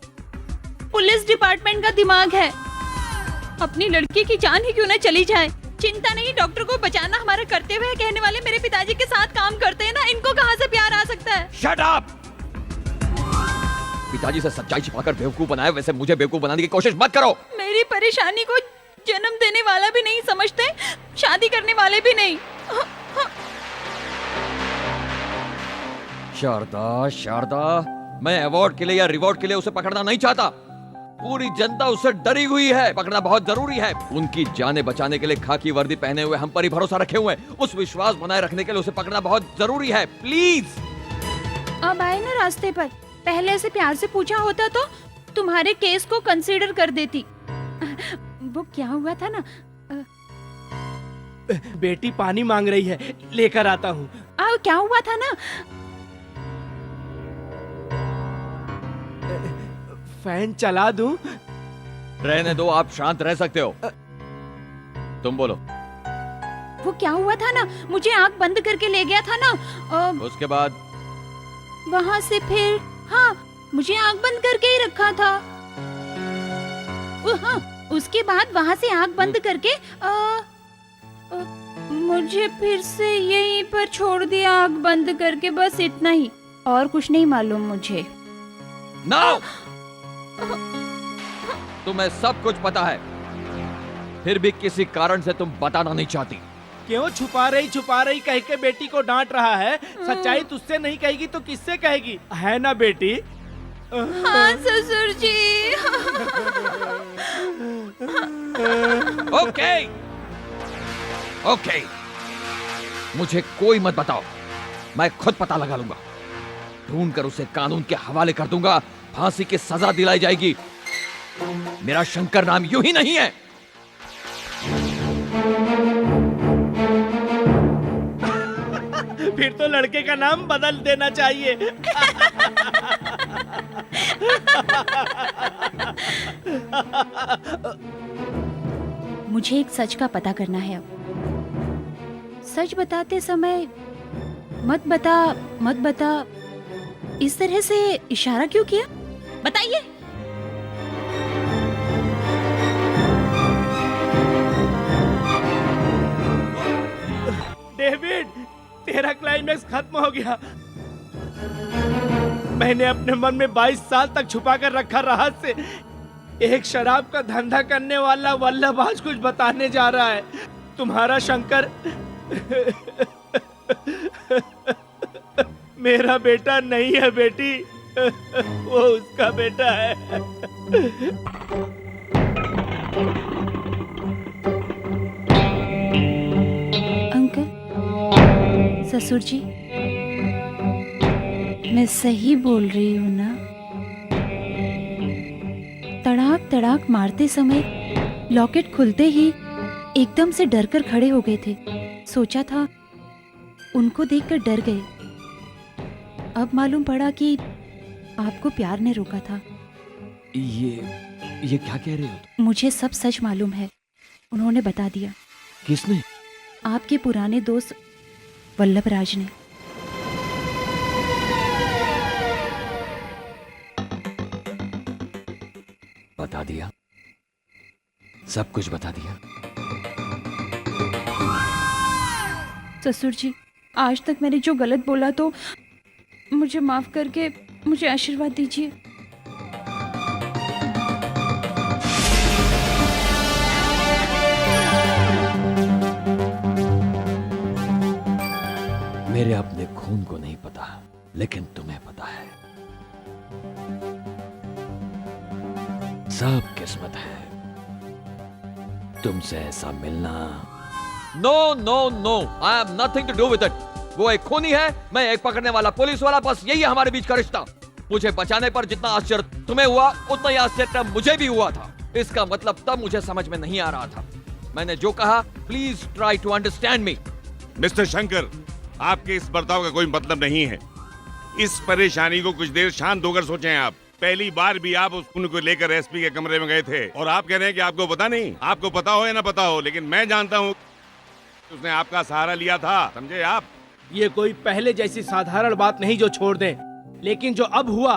पुलिस डिपार्टमेंट का दिमाग है। अपनी लड़की की जान ही क्यों न चली जाए, चिंता नहीं, डॉक्टर को बचाना हमारा कर्तव्य है कहने वाले मेरे पिताजी के साथ काम करते हैं ना, इनको कहाँ से प्यार आ सकता है? Shut up! पिताजी से सच्चाई छिपाकर बेवकूफ बनाए, वैसे मुझे बेवकूफ बनाने की कोशिश मत करो। मेरी परेशानी को जन्म देने वाला भी नहीं समझते, शादी करने वाले भी नहीं। शारदा, शारदा, मैं अवार्ड के लिए या रिवॉर्ड के लिए उसे पकड़ना नहीं चाहता। पूरी जनता उससे डरी हुई है, पकड़ना बहुत जरूरी है। उनकी जानें बचाने के लिए खाकी वर्दी पहने हुए हम पर ही भरोसा रखे हुए हैं। उस विश्वास बनाए रखने के लिए उसे पकड़ना बहुत जरूरी है। प्लीज। अब आए ना रास्ते पर, पहले ऐसे प्यार से पूछा होता तो तुम्हारे केस को कंसीडर कर देती। वो क्या हुआ था ना, बेटी पानी मांग रही है, लेकर आता हूँ। क्या हुआ था ना, फैन चला दूं? रहने दो, आप शांत रह सकते हो। तुम बोलो। वो क्या हुआ था ना, मुझे आंख बंद करके ले गया था ना, उसके बाद? वहाँ से फिर, हाँ, मुझे आंख बंद करके ही रखा था। हाँ, उसके बाद वहाँ से आंख बंद करके मुझे फिर से यहीं पर छोड़ दिया आंख बंद करके, बस इतना ही, और कुछ नहीं मालूम मुझे। No! तुम्हें सब कुछ पता है, फिर भी किसी कारण से तुम बताना नहीं चाहती। क्यों छुपा रही कह के बेटी को डांट रहा है? सच्चाई तुझसे नहीं कहेगी तो किससे कहेगी, है ना बेटी? हाँ ससुर जी। ओके, ओके, मुझे कोई मत बताओ, मैं खुद पता लगा लूंगा। ढूंढ कर उसे कानून के हवाले कर दूंगा, फांसी की सजा दिलाई जाएगी। मेरा शंकर नाम यूं ही नहीं है। फिर तो लड़के का नाम बदल देना चाहिए। मुझे एक सच का पता करना है अब। सच बताते समय मत बता इस तरह से इशारा क्यों किया, बताइए। डेविड, तेरा क्लाइमैक्स खत्म हो गया। मैंने अपने मन में 22 साल तक छुपा कर रखा रहस्य, एक शराब का धंधा करने वाला वल्लभ आज कुछ बताने जा रहा है। तुम्हारा शंकर मेरा बेटा नहीं है बेटी, वो उसका बेटा है। अंकल, ससुर जी, मैं सही बोल रही हूँ ना? तड़ाक तड़ाक मारते समय लॉकेट खुलते ही एकदम से डरकर खड़े हो गए थे। सोचा था उनको देखकर डर गए, अब मालूम पड़ा कि आपको प्यार ने रोका था। ये क्या कह रहे हो? मुझे सब सच मालूम है, उन्होंने बता दिया। किसने? आपके पुराने दोस्त वल्लभ राज ने। बता दिया? सब कुछ बता दिया? ससुर जी, आज तक मैंने जो गलत बोला तो मुझे माफ करके मुझे आशीर्वाद दीजिए। मेरे अपने खून को नहीं पता, लेकिन तुम्हें पता है। सब किस्मत है तुमसे ऐसा मिलना। No no no, I am nothing to do with it. वो एक खूनी है, मैं एक पकड़ने वाला पुलिस वाला, बस यही है हमारे बीच का रिश्ता। मुझे बचाने पर जितना आश्चर्य तुम्हें हुआ, उतना ही आश्चर्य मुझे भी हुआ था। इसका मतलब तब मुझे समझ में नहीं आ रहा था। मैंने जो कहा, please try to understand me. Mister Shankar, आपके इस बर्ताव का कोई मतलब नहीं है। इस परेशानी को कुछ देर शांत होकर सोचें। आप पहली बार भी आप उस खून को लेकर एसपी के कमरे में गए थे और आप कह रहे हैं कि आपको पता नहीं। आपको पता हो या ना पता हो, लेकिन मैं जानता हूँ उसने आपका सहारा लिया था, समझे आप? ये कोई पहले जैसी साधारण बात नहीं जो छोड़ दें, लेकिन जो अब हुआ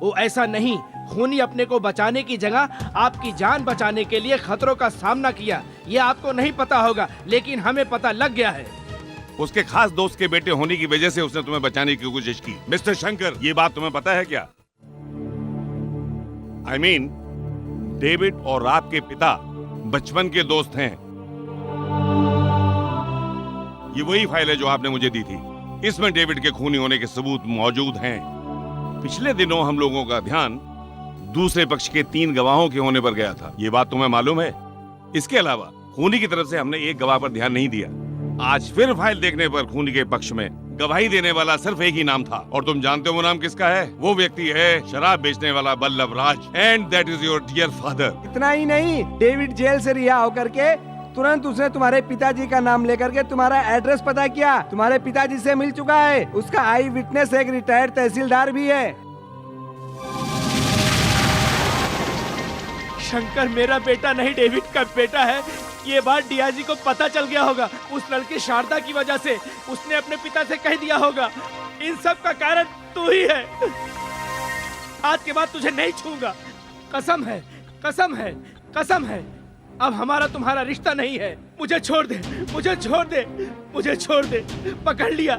वो ऐसा नहीं। खूनी अपने को बचाने की जगह आपकी जान बचाने के लिए खतरों का सामना किया। ये आपको नहीं पता होगा, लेकिन हमें पता लग गया है। उसके खास दोस्त के बेटे होने की वजह से उसने तुम्हें बचाने की कोशिश की। मिस्टर शंकर, ये बात तुम्हें पता है क्या? I mean, डेविड और आपके पिता बचपन के दोस्त हैं। ये वही फाइल है जो आपने मुझे दी थी। इसमें डेविड के खूनी होने के सबूत मौजूद हैं। पिछले दिनों हम लोगों का ध्यान दूसरे पक्ष के 3 गवाहों के होने पर गया था। ये बात तुम्हें मालूम है? इसके अलावा खूनी की तरफ से हमने एक गवाह पर ध्यान नहीं दिया। आज फिर फाइल देखने पर खूनी के पक्ष में गवाही देने वाला सिर्फ एक ही नाम था, और तुम जानते हो वो नाम किसका है? वो व्यक्ति है शराब बेचने वाला Vallabh Raj, and that is your dear father. इतना ही नहीं, डेविड जेल से रिहा होकर के तुरंत उसने तुम्हारे पिताजी का नाम लेकर के तुम्हारा एड्रेस पता किया। तुम्हारे पिताजी से मिल चुका है। उसका आई विटनेस एक रिटायर्ड तहसीलदार भी है। शंकर मेरा बेटा नहीं, डेविड का बेटा है। ये बात डीआईजी को पता चल गया होगा। उस लड़की शारदा की वजह से उसने अपने पिता से कह दिया होगा। इन सब का कारण तू ही है। आज के बाद तुझे नहीं छूऊंगा। कसम है, कसम है, कसम है। अब हमारा तुम्हारा रिश्ता नहीं है। मुझे छोड़ दे, मुझे छोड़ दे, मुझे छोड़ दे। पकड़ लिया,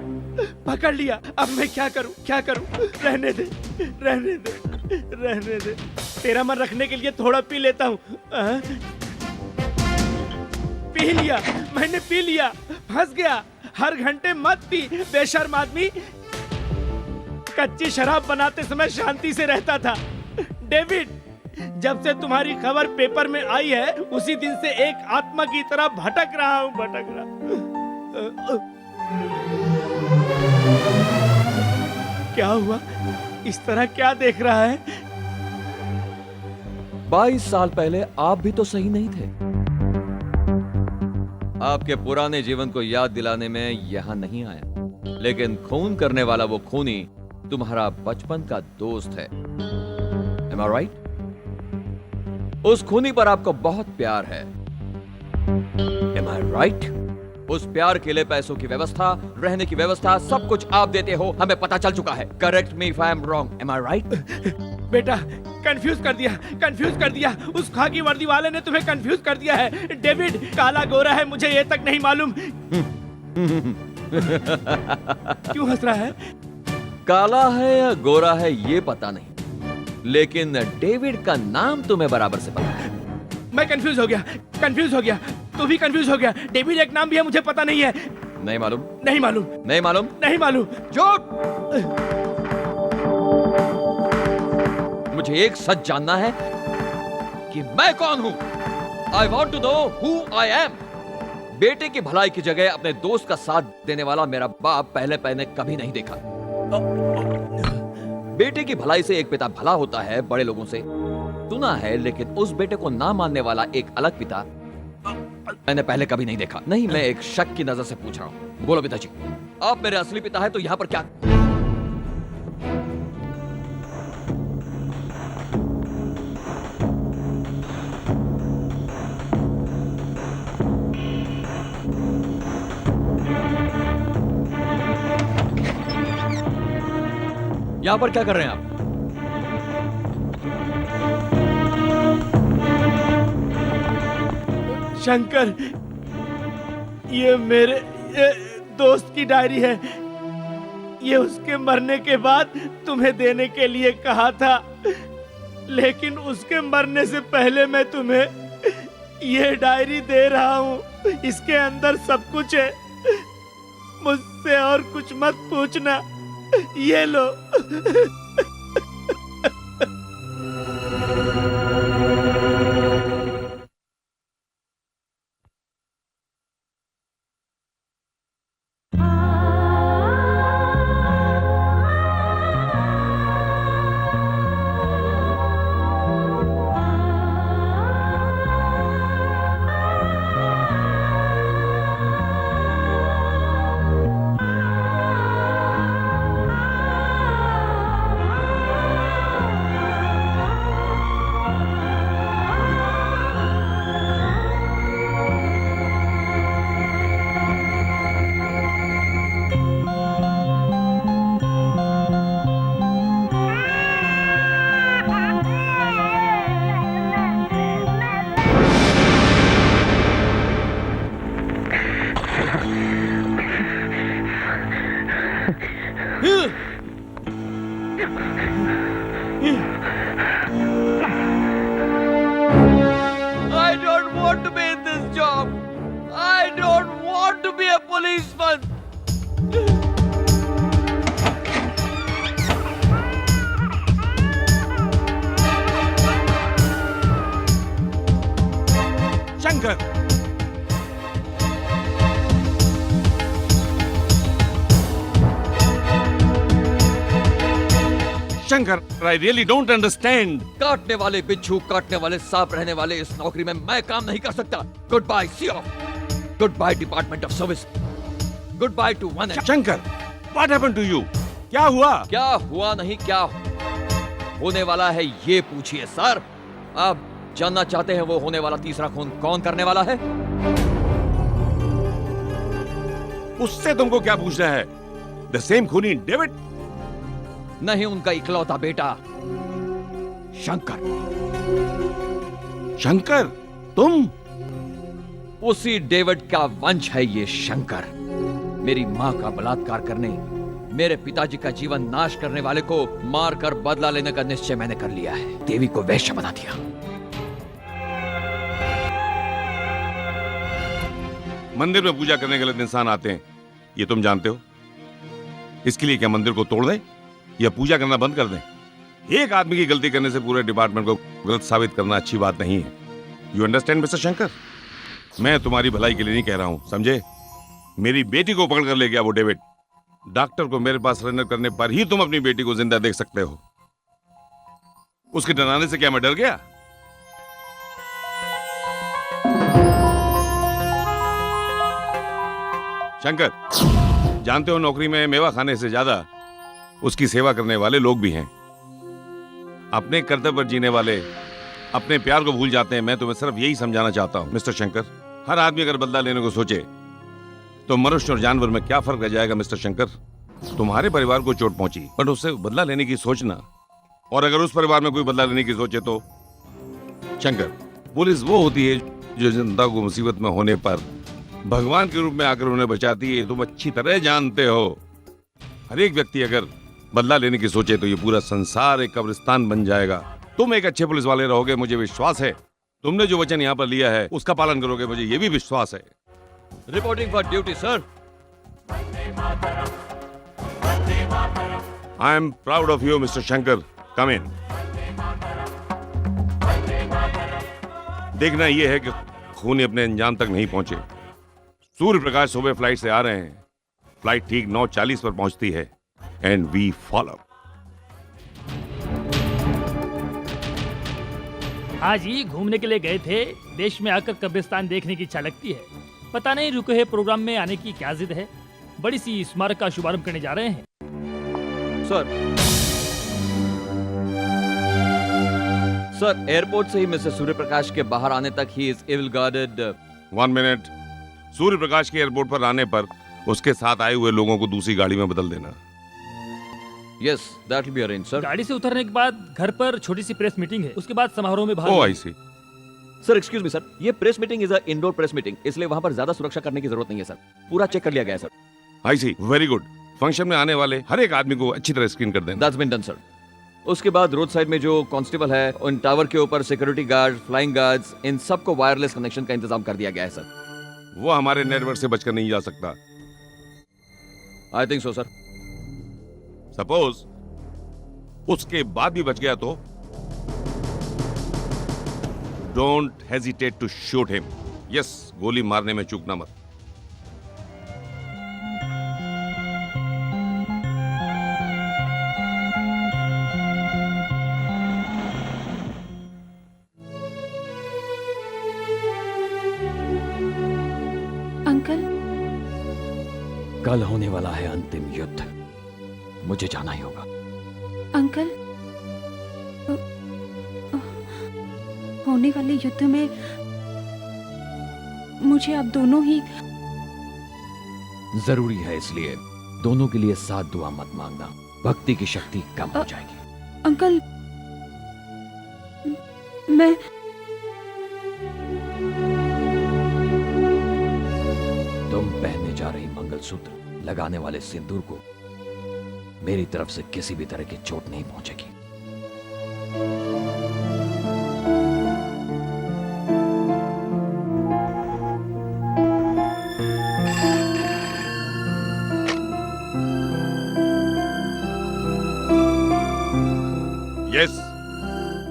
पकड़ लिया। अब मैं क्या करूं, क्या करूं? रहने दे, रहने दे, रहने दे। तेरा मन रखने के लिए थोड़ा पी लेता हूं। पी लिया, मैंने पी लिया। फंस गया। हर घंटे मत पी, बेशर्म आदमी। कच्ची शराब बनाते समय शांति से रहता था। डेविड, जब से तुम्हारी खबर पेपर में आई है, उसी दिन से एक आत्मा की तरह भटक रहा हूं, भटक रहा। क्या हुआ? इस तरह क्या देख रहा है? 22 साल पहले आप भी तो सही नहीं थे। आपके पुराने जीवन को याद दिलाने में यहां नहीं आया, लेकिन खून करने वाला वो खूनी तुम्हारा बचपन का दोस्त है। Am I right? उस खूनी पर आपको बहुत प्यार है। Am I right? उस प्यार के लिए पैसों की व्यवस्था, रहने की व्यवस्था, सब कुछ आप देते हो। हमें पता चल चुका है। Correct me if I am wrong. Am I right? बेटा, कंफ्यूज कर दिया, कंफ्यूज कर दिया। उस खाकी वर्दी वाले ने तुम्हें कंफ्यूज कर दिया है। डेविड काला गोरा है, मुझे ये तक नहीं मालूम। क्यों हंस रहा है? काला है या गोरा है ये पता नहीं, लेकिन डेविड का नाम तुम्हें बराबर से पता है। मैं कंफ्यूज हो गया, कंफ्यूज हो गया। तू भी कंफ्यूज हो गया। डेविड एक नाम भी है, मुझे पता नहीं है। नहीं मालूम? नहीं मालूम, नहीं मालूम, नहीं मालूम। झूठ। मुझे एक सच जानना है कि मैं कौन हूं। I want to know who I am. बेटे की भलाई की जगह अपने दोस्त का साथ देने वाला मेरा बाप पहले मैंने कभी नहीं देखा। बेटे की भलाई से एक पिता भला होता है, बड़े लोगों से सुना है, लेकिन उस बेटे को ना मानने वाला एक अलग पिता मैंने पहले कभी नहीं देखा। नहीं, मैं एक शक की नजर से पूछ रहा हूं। बोलो पिताजी, आप मेरे असली पिता है तो यहां पर क्या? यहां पर क्या कर रहे हैं आप? शंकर, ये मेरे दोस्त की डायरी है। ये उसके मरने के बाद तुम्हें देने के लिए कहा था, लेकिन उसके मरने से पहले मैं तुम्हें ये डायरी दे रहा हूँ। इसके अंदर सब कुछ है। मुझसे और कुछ मत पूछना। ये लो। Policeman. Shankar, Shankar, I really don't understand. काटने वाले बिच्छू, काटने वाले सांप रहने वाले इस नौकरी में मैं काम नहीं कर सकता। Good bye, see off. Good bye department of service. Good bye two one. Shankar, what happened to you? क्या हुआ? क्या हुआ नहीं, क्या होने वाला है ये पूछिए सर। आप जानना चाहते हैं वो होने वाला तीसरा खून कौन करने वाला है? उससे तुमको क्या पूछना है? द सेम खूनी डेविड? नहीं, उनका इकलौता बेटा शंकर। शंकर, तुम? उसी डेविड का वंश है ये शंकर। मेरी मां का बलात्कार करने, मेरे पिताजी का जीवन नाश करने वाले को मारकर बदला लेने का निश्चय मैंने कर लिया है। देवी को वैश्य बना दिया। मंदिर में पूजा करने गलत इंसान आते हैं, ये तुम जानते हो। इसके लिए क्या मंदिर को तोड़ दें या पूजा करना बंद कर दें? एक आदमी की गलती करने से पूरे डिपार्टमेंट को गलत साबित करना अच्छी बात नहीं है। You understand mister Shankar? मैं तुम्हारी भलाई के लिए नहीं कह रहा हूं, समझे? मेरी बेटी को पकड़ कर ले गया वो डेविड। डॉक्टर को मेरे पास सरेंडर करने पर ही तुम अपनी बेटी को जिंदा देख सकते हो। उसके डराने से क्या मैं डर गया? शंकर, जानते हो नौकरी में मेवा खाने से ज्यादा उसकी सेवा करने वाले लोग भी हैं। अपने कर्तव्य पर जीने वाले अपने प्यार को भूल जाते हैं। मैं तुम्हें सिर्फ यही समझाना चाहता हूं मिस्टर शंकर। हर आदमी अगर बदला लेने को सोचे तो मनुष्य और जानवर में क्या फर्क रह जाएगा मिस्टर शंकर? तुम्हारे परिवार को चोट पहुंची पर उससे बदला लेने की सोचना, और अगर उस परिवार में कोई बदला लेने की सोचे तो शंकर, पुलिस वो होती है जो जनता को मुसीबत में होने पर भगवान के रूप में आकर उन्हें बचाती है। तुम अच्छी तरह जानते हो हर एक व्यक्ति अगर बदला लेने की सोचे तो ये पूरा संसार एक कब्रिस्तान बन जाएगा। तुम एक अच्छे पुलिस वाले रहोगे, मुझे विश्वास है। तुमने जो वचन यहाँ पर लिया है उसका पालन करोगे, मुझे ये भी विश्वास है। Reporting for duty sir. I am proud of you mister Shankar, come in. देखना यह है कि खूनी अपने अंजाम तक नहीं पहुंचे। सूर्य प्रकाश सुबह फ्लाइट से आ रहे हैं। फ्लाइट ठीक 9:40 पर पहुंचती है एंड वी फॉलो। आज ही घूमने के लिए गए थे। देश में आकर कब्रिस्तान देखने की इच्छा लगती है। पता नहीं रुके हुए प्रोग्राम में आने की क्या जिद है। बड़ी सी स्मारक का शुभारंभ करने जा रहे हैं सर एयरपोर्ट से ही मिस्टर सूर्य प्रकाश के बाहर आने तक he is well guarded. 1 minute. Surya Prakash के एयरपोर्ट पर आने पर उसके साथ आए हुए लोगों को दूसरी गाड़ी में बदल देना। Yes that will be arranged sir. गाड़ी से उतरने के बाद घर पर छोटी सी प्रेस मीटिंग है, उसके बाद समारोह में भाग। ओह आई सी। सर एक्सक्यूज मी सर, ये press meeting is a indoor press meeting, इसलिए वहां पर ज्यादा सुरक्षा करने की जरूरत नहीं है सर। पूरा चेक कर लिया गया है सर। आई सी, वेरी गुड। फंक्शन में आने वाले हर एक आदमी को अच्छी तरह स्क्रीन कर देना। That's been done sir. उसके बाद रोड साइड में जो कांस्टेबल है, उन टावर के ऊपर सिक्योरिटी गार्ड, फ्लाइंग गार्ड्स, इन सबको वायरलेस कनेक्शन का इंतजाम कर दिया गया है सर। वो हमारे नेटवर्क से बचकर नहीं जा सकता। I think so sir. Suppose उसके बाद भी बच गया तो don't hesitate to shoot him. Yes, गोली मारने में चूकना मत। अंकल, कल होने वाला है अंतिम युद्ध, मुझे जाना ही होगा। अंकल, होने वाले युद्ध में मुझे आप दोनों ही जरूरी है, इसलिए दोनों के लिए साथ दुआ मत मांगना, भक्ति की शक्ति कम हो जाएगी। अंकल, मैं तुम पहनने जा रही मंगलसूत्र, लगाने वाले सिंदूर को मेरी तरफ से किसी भी तरह की चोट नहीं पहुंचेगी।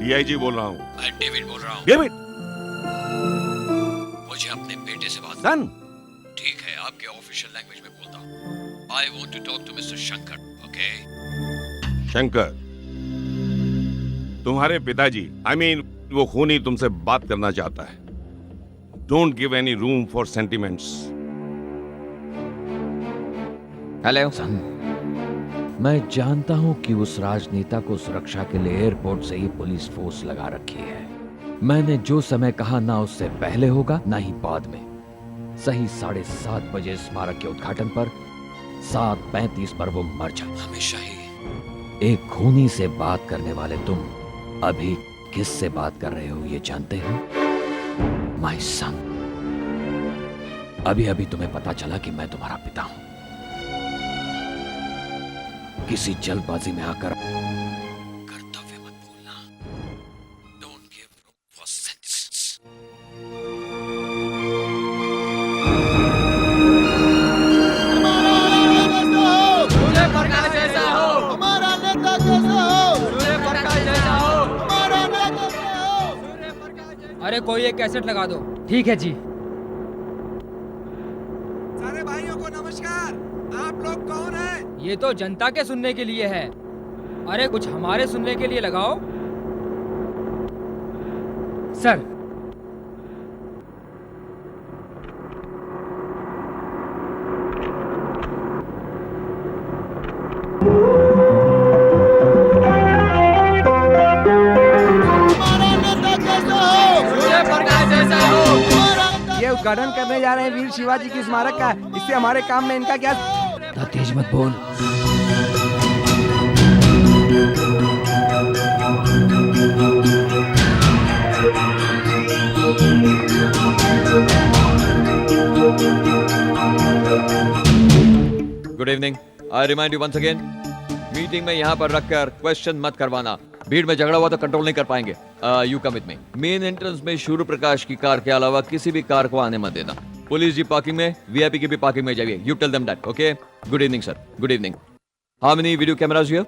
डीआईजी बोल रहा हूँ। मैं डेविड बोल रहा हूँ। डेविड मुझे अपने बेटे से बात सन ठीक है, आपके ऑफिशियल लैंग्वेज में बोलता हूँ। I want to talk to mister Shankar, okay? Shankar, तुम्हारे पिताजी वो खूनी तुमसे बात करना चाहता है। Don't give any room for sentiments. Hello son, मैं जानता हूं कि उस राजनेता को सुरक्षा के लिए एयरपोर्ट से ही पुलिस फोर्स लगा रखी है। मैंने जो समय कहा ना उससे पहले होगा ना ही बाद में। सही 7:30 बजे स्मारक के उद्घाटन पर 7:35 पर वो मर जाता। हमेशा ही एक खूनी से बात करने वाले तुम अभी किससे बात कर रहे हो ये जानते हो? माय सन, अभी अभी तुम्हें पता चला कि मैं तुम्हारा पिता हूं। किसी जल्दबाजी में आकर कर्तव्य मत भूलना। Don't give room for sentiments. Surya Prakash जैसा हो, हमारा नेता कैसा हो, सूर्य प्रकाश जैसा हो। हमारा नेता कैसा हो। अरे कोई एक कैसेट लगा दो। ठीक है जी। सारे भाइयों को नमस्कार। आप लोग कौन हैं? ये तो जनता के सुनने के लिए है। अरे कुछ हमारे सुनने के लिए लगाओ। सर, हमारा नेता कैसा हो, सूर्य प्रकाश जैसा हो। ये उद्घाटन करने जा रहे हैं वीर शिवाजी की स्मारक का। इससे हमारे काम में इनका क्या? तेज मत बोल। Good evening. I remind you once again, meeting में यहाँ पर रखकर क्वेश्चन मत करवाना। भीड़ में झगड़ा हुआ तो कंट्रोल नहीं कर पाएंगे। You come with me. Main entrance में सूर्य प्रकाश की कार के अलावा किसी भी कार को आने मत देना। पुलिस जी पार्किंग में, वीआईपी की भी पार्किंग में जाइए। You tell them that, okay? Good evening sir. Good evening. How many video cameras here?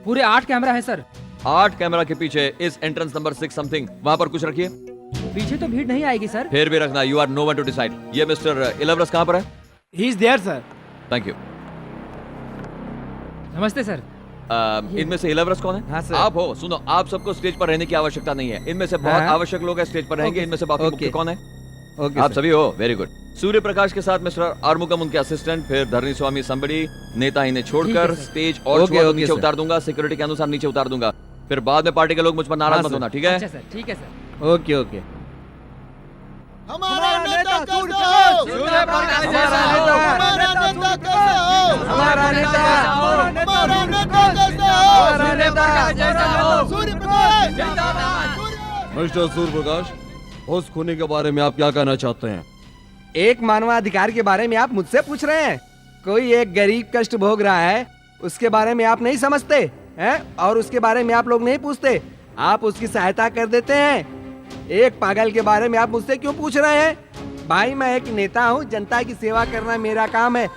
पूरे 8 कैमरा है सर। 8 कैमरा के पीछे इस एंट्रेंस नंबर 6 समथिंग वहां पर कुछ रखिए। पीछे तो भीड़ नहीं आएगी सर। फिर भी रखना। You are no one to decide. ये मिस्टर इलवरस कहाँ पर है? He is there sir. Thank you. नमस्ते सर। इनमें से इलवरस कौन है? हाँ, सर। आप हो। सुनो, आप सबको स्टेज पर रहने की आवश्यकता नहीं है। इनमें से बहुत हाँ। आवश्यक लोग हैं स्टेज पर रहेंगे। इनमें से बाकी ओके। मुख्य कौन है? ओके आप सर। सभी हो। Very good. सूर्य प्रकाश के साथ मिस्टर आर्मुगम उनके असिस्टेंट, फिर धरनी स्वामी संबड़ी, नेता इन्हें छोड़कर ठीक है, सर। स्टेज और ओके, छुआ तो ओके, नीचे सर। उतार दूंगा। सिक्योरिटी के अनुसार नीचे उतार दूंगा। फिर बाद में पार्टी के लोग मुझ पर नाराज हाँ, मत सर। होना, ठीक है? अच्छा सर, ठीक है सर। Okay okay. हमारा नेता कैसा हो, सूर्य प्रकाश हमारा जैसा हो। नेता। हमारा नेता कैसा हो, हमारा नेता। हमारा नेता कैसा हो, हमारा नेता। जैसा हो। सूर्य प्रकाश जिंदाबाद। मिस्टर सूर्य प्रकाश, उस खूनी के बारे में आप क्या कहना चाहते हैं? एक मानवाधिकार के बारे में आप मुझसे पूछ रहे हैं? कोई एक गरीब कष्ट भोग रहा है, उसके बारे में आप नहीं समझते हैं? और उसके बारे में आप लोग नहीं पूछते, आप उसकी सहायता कर देते हैं। एक पागल के बारे में आप मुझसे क्यों पूछ रहे हैं? भाई, मैं एक नेता हूँ, जनता की सेवा करना मेरा काम है।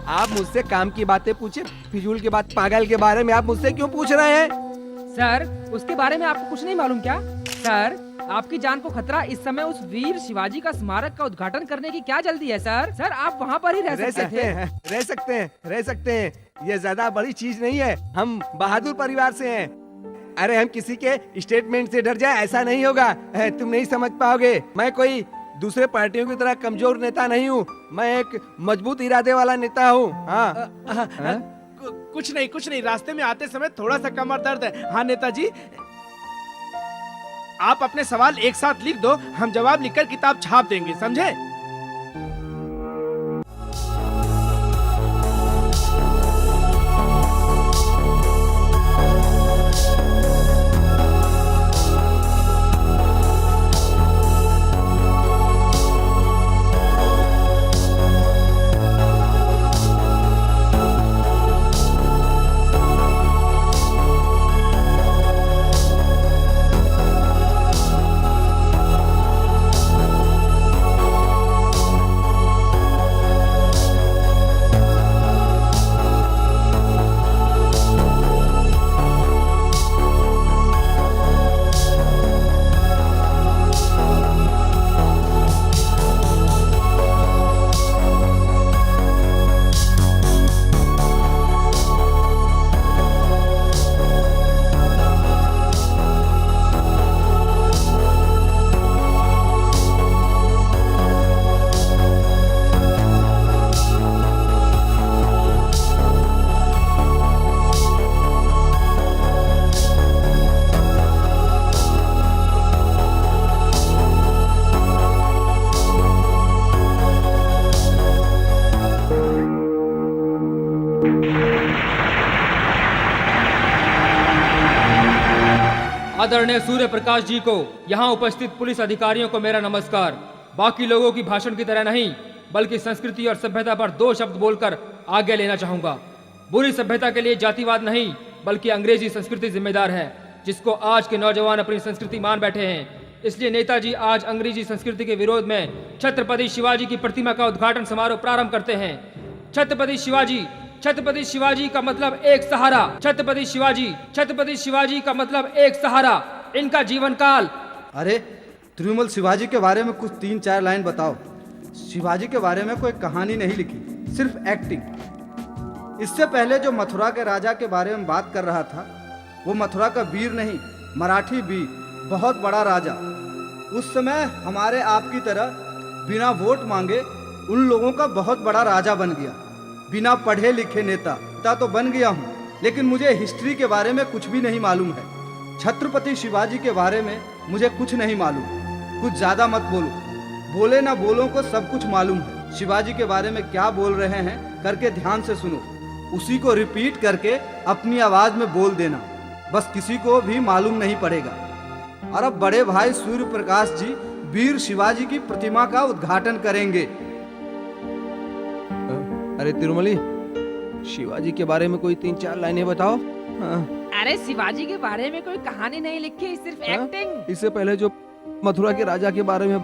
आप मुझसे काम की बातें पूछे, फिजूल के बात पागल के बारे में आप मुझसे क्यों पूछ रहे हैं? सर, उसके बारे में आपको कुछ नहीं मालूम क्या? सर, आपकी जान को खतरा। इस समय उस वीर शिवाजी का स्मारक का उद्घाटन करने की क्या जल्दी है सर? सर, आप वहाँ पर ही रह सकते थे। रह सकते हैं, रह सकते हैं। ये ज्यादा बड़ी चीज नहीं है। हम बहादुर परिवार से हैं। अरे हम किसी के स्टेटमेंट से डर जाए ऐसा नहीं होगा। तुम नहीं समझ पाओगे। मैं कोई दूसरे पार्टियों की तरह कमजोर नेता नहीं हूँ। मैं एक मजबूत इरादे वाला नेता हूँ। हाँ। कुछ नहीं। रास्ते में आते समय थोड़ा सा कमर दर्द है। हाँ नेताजी, आप अपने सवाल एक साथ लिख दो, हम जवाब लिखकर किताब छाप देंगे, समझे? आदरणीय सूर्य प्रकाश जी को, यहाँ उपस्थित पुलिस अधिकारियों को मेरा नमस्कार। बाकी लोगों की भाषण की तरह नहीं, बल्कि संस्कृति और सभ्यता पर 2 शब्द बोलकर आगे लेना चाहूंगा। बुरी सभ्यता के लिए जातिवाद नहीं, बल्कि अंग्रेजी संस्कृति जिम्मेदार है, जिसको आज के नौजवान अपनी संस्कृति मान बैठे हैं। इसलिए नेताजी आज अंग्रेजी संस्कृति के विरोध में छत्रपति शिवाजी की प्रतिमा का उद्घाटन समारोह प्रारंभ करते हैं। छत्रपति शिवाजी का मतलब एक सहारा। छत्रपति शिवाजी का मतलब एक सहारा। इनका जीवन काल। अरे तिरुमल शिवाजी के बारे में कुछ 3-4 लाइन बताओ। शिवाजी के बारे में कोई कहानी नहीं लिखी, सिर्फ एक्टिंग। इससे पहले जो मथुरा के राजा के बारे में बात कर रहा था, वो मथुरा का वीर नहीं, मराठी वीर, बहुत बड़ा राजा। उस समय हमारे आपकी तरह बिना वोट मांगे उन लोगों का बहुत बड़ा राजा बन गया। बिना पढ़े लिखे नेता तो बन गया हूँ, लेकिन मुझे हिस्ट्री के बारे में कुछ भी नहीं मालूम है। छत्रपति शिवाजी के बारे में मुझे कुछ नहीं मालूम। कुछ ज़्यादा मत बोलो, बोले ना बोलो को सब कुछ मालूम है। शिवाजी के बारे में क्या बोल रहे हैं करके ध्यान से सुनो, उसी को रिपीट करके अपनी आवाज़ में बोल देना, बस किसी को भी मालूम नहीं पड़ेगा। और अब बड़े भाई सूर्य प्रकाश जी वीर शिवाजी की प्रतिमा का उद्घाटन करेंगे। अरे तिरुमली, शिवाजी के बारे में कोई 3-4 लाइनें बताओ। अरे शिवाजी के बारे में कोई कहानी नहीं लिखी, सिर्फ एक्टिंग। इससे पहले जो मथुरा के राजा के बारे में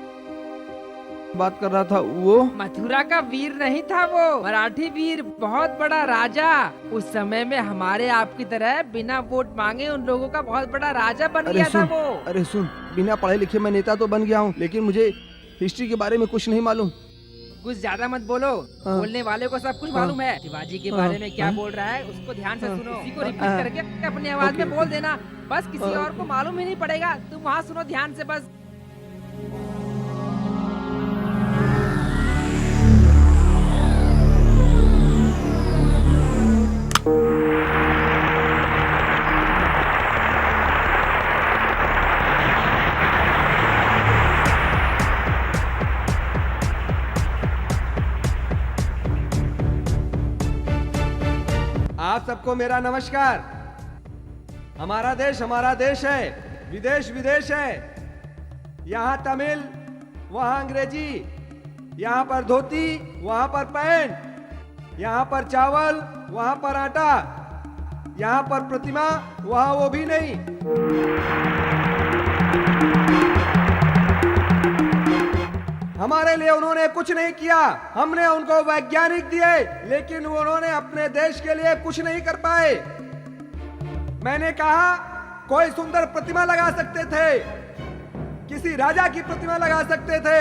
बात कर रहा था, वो मथुरा का वीर नहीं था, वो मराठी वीर, बहुत बड़ा राजा। उस समय में हमारे आपकी तरह बिना वोट मांगे उन लोगों का बहुत बड़ा राजा बन गया था वो। अरे सुन, बिना पढ़े लिखे मैं नेता तो बन गया हूँ, लेकिन मुझे हिस्ट्री के बारे में कुछ नहीं मालूम। कुछ ज्यादा मत बोलो, बोलने वाले को सब कुछ मालूम है। शिवाजी के बारे में क्या बोल रहा है उसको ध्यान से सुनो, उसी को रिपीट करके अपनी आवाज में बोल देना, बस किसी और को मालूम ही नहीं पड़ेगा। तुम वहाँ सुनो ध्यान से बस। आप सबको मेरा नमस्कार। हमारा देश है, विदेश है। यहाँ तमिल, वहाँ अंग्रेजी, यहाँ पर धोती, वहाँ पर पैंट, यहाँ पर चावल, वहाँ पर आटा, यहाँ पर प्रतिमा, वहाँ वो भी नहीं। हमारे लिए उन्होंने कुछ नहीं किया, हमने उनको वैज्ञानिक दिए, लेकिन उन्होंने अपने देश के लिए कुछ नहीं कर पाए। मैंने कहा कोई सुंदर प्रतिमा लगा सकते थे, किसी राजा की प्रतिमा लगा सकते थे,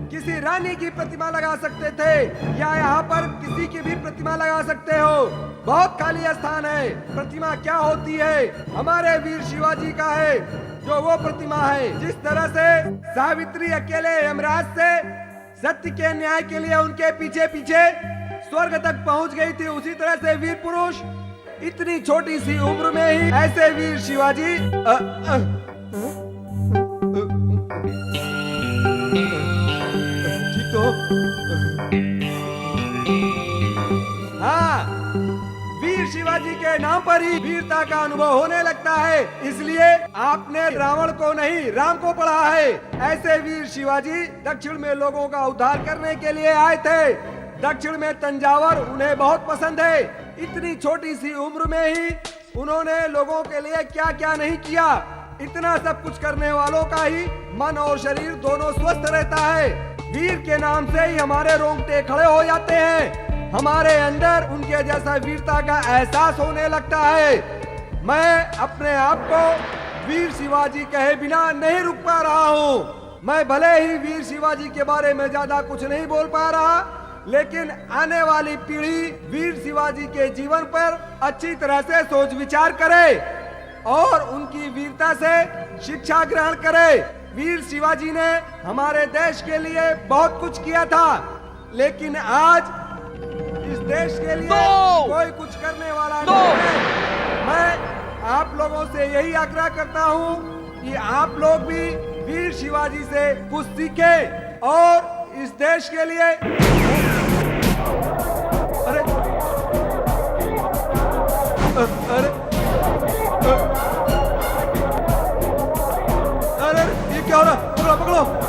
किसी रानी की प्रतिमा लगा सकते थे, या यहाँ पर किसी की भी प्रतिमा लगा सकते हो। बहुत खाली स्थान है। प्रतिमा क्या होती है? हमारे वीर शिवाजी का है, जो वो प्रतिमा है। जिस तरह से सावित्री अकेले यमराज से सत्य के न्याय के लिए उनके पीछे पीछे स्वर्ग तक पहुंच गई थी, उसी तरह से वीर पुरुष इतनी छोटी सी उम्र में ही ऐसे वीर शिवाजी ठीक तो हाँ, वीर शिवाजी के नाम पर ही वीरता का अनुभव होने लगता है। इसलिए आपने रावण को नहीं, राम को पढ़ा है। ऐसे वीर शिवाजी दक्षिण में लोगों का उद्धार करने के लिए आए थे। दक्षिण में तंजावर उन्हें बहुत पसंद है। इतनी छोटी सी उम्र में ही उन्होंने लोगों के लिए क्या क्या नहीं किया। इतना सब कुछ करने वालों का ही मन और शरीर दोनों स्वस्थ रहता है। वीर के नाम से ही हमारे रोंगटे खड़े हो जाते हैं। हमारे अंदर उनके जैसा वीरता का एहसास होने लगता है। मैं अपने आप को वीर शिवाजी कहे बिना नहीं रुक पा रहा हूँ। मैं भले ही वीर शिवाजी के बारे में ज्यादा कुछ नहीं बोल पा रहा, लेकिन आने वाली पीढ़ी वीर शिवाजी के जीवन पर अच्छी तरह से सोच विचार करे और उनकी वीरता से शिक्षा ग्रहण करे। वीर शिवाजी ने हमारे देश के लिए बहुत कुछ किया था, लेकिन आज इस देश के लिए कोई कुछ करने वाला नहीं है। मैं आप लोगों से यही आग्रह करता हूँ कि आप लोग भी वीर शिवाजी से कुछ सीखें और इस देश के लिए अरे पकड़ो पकड़ो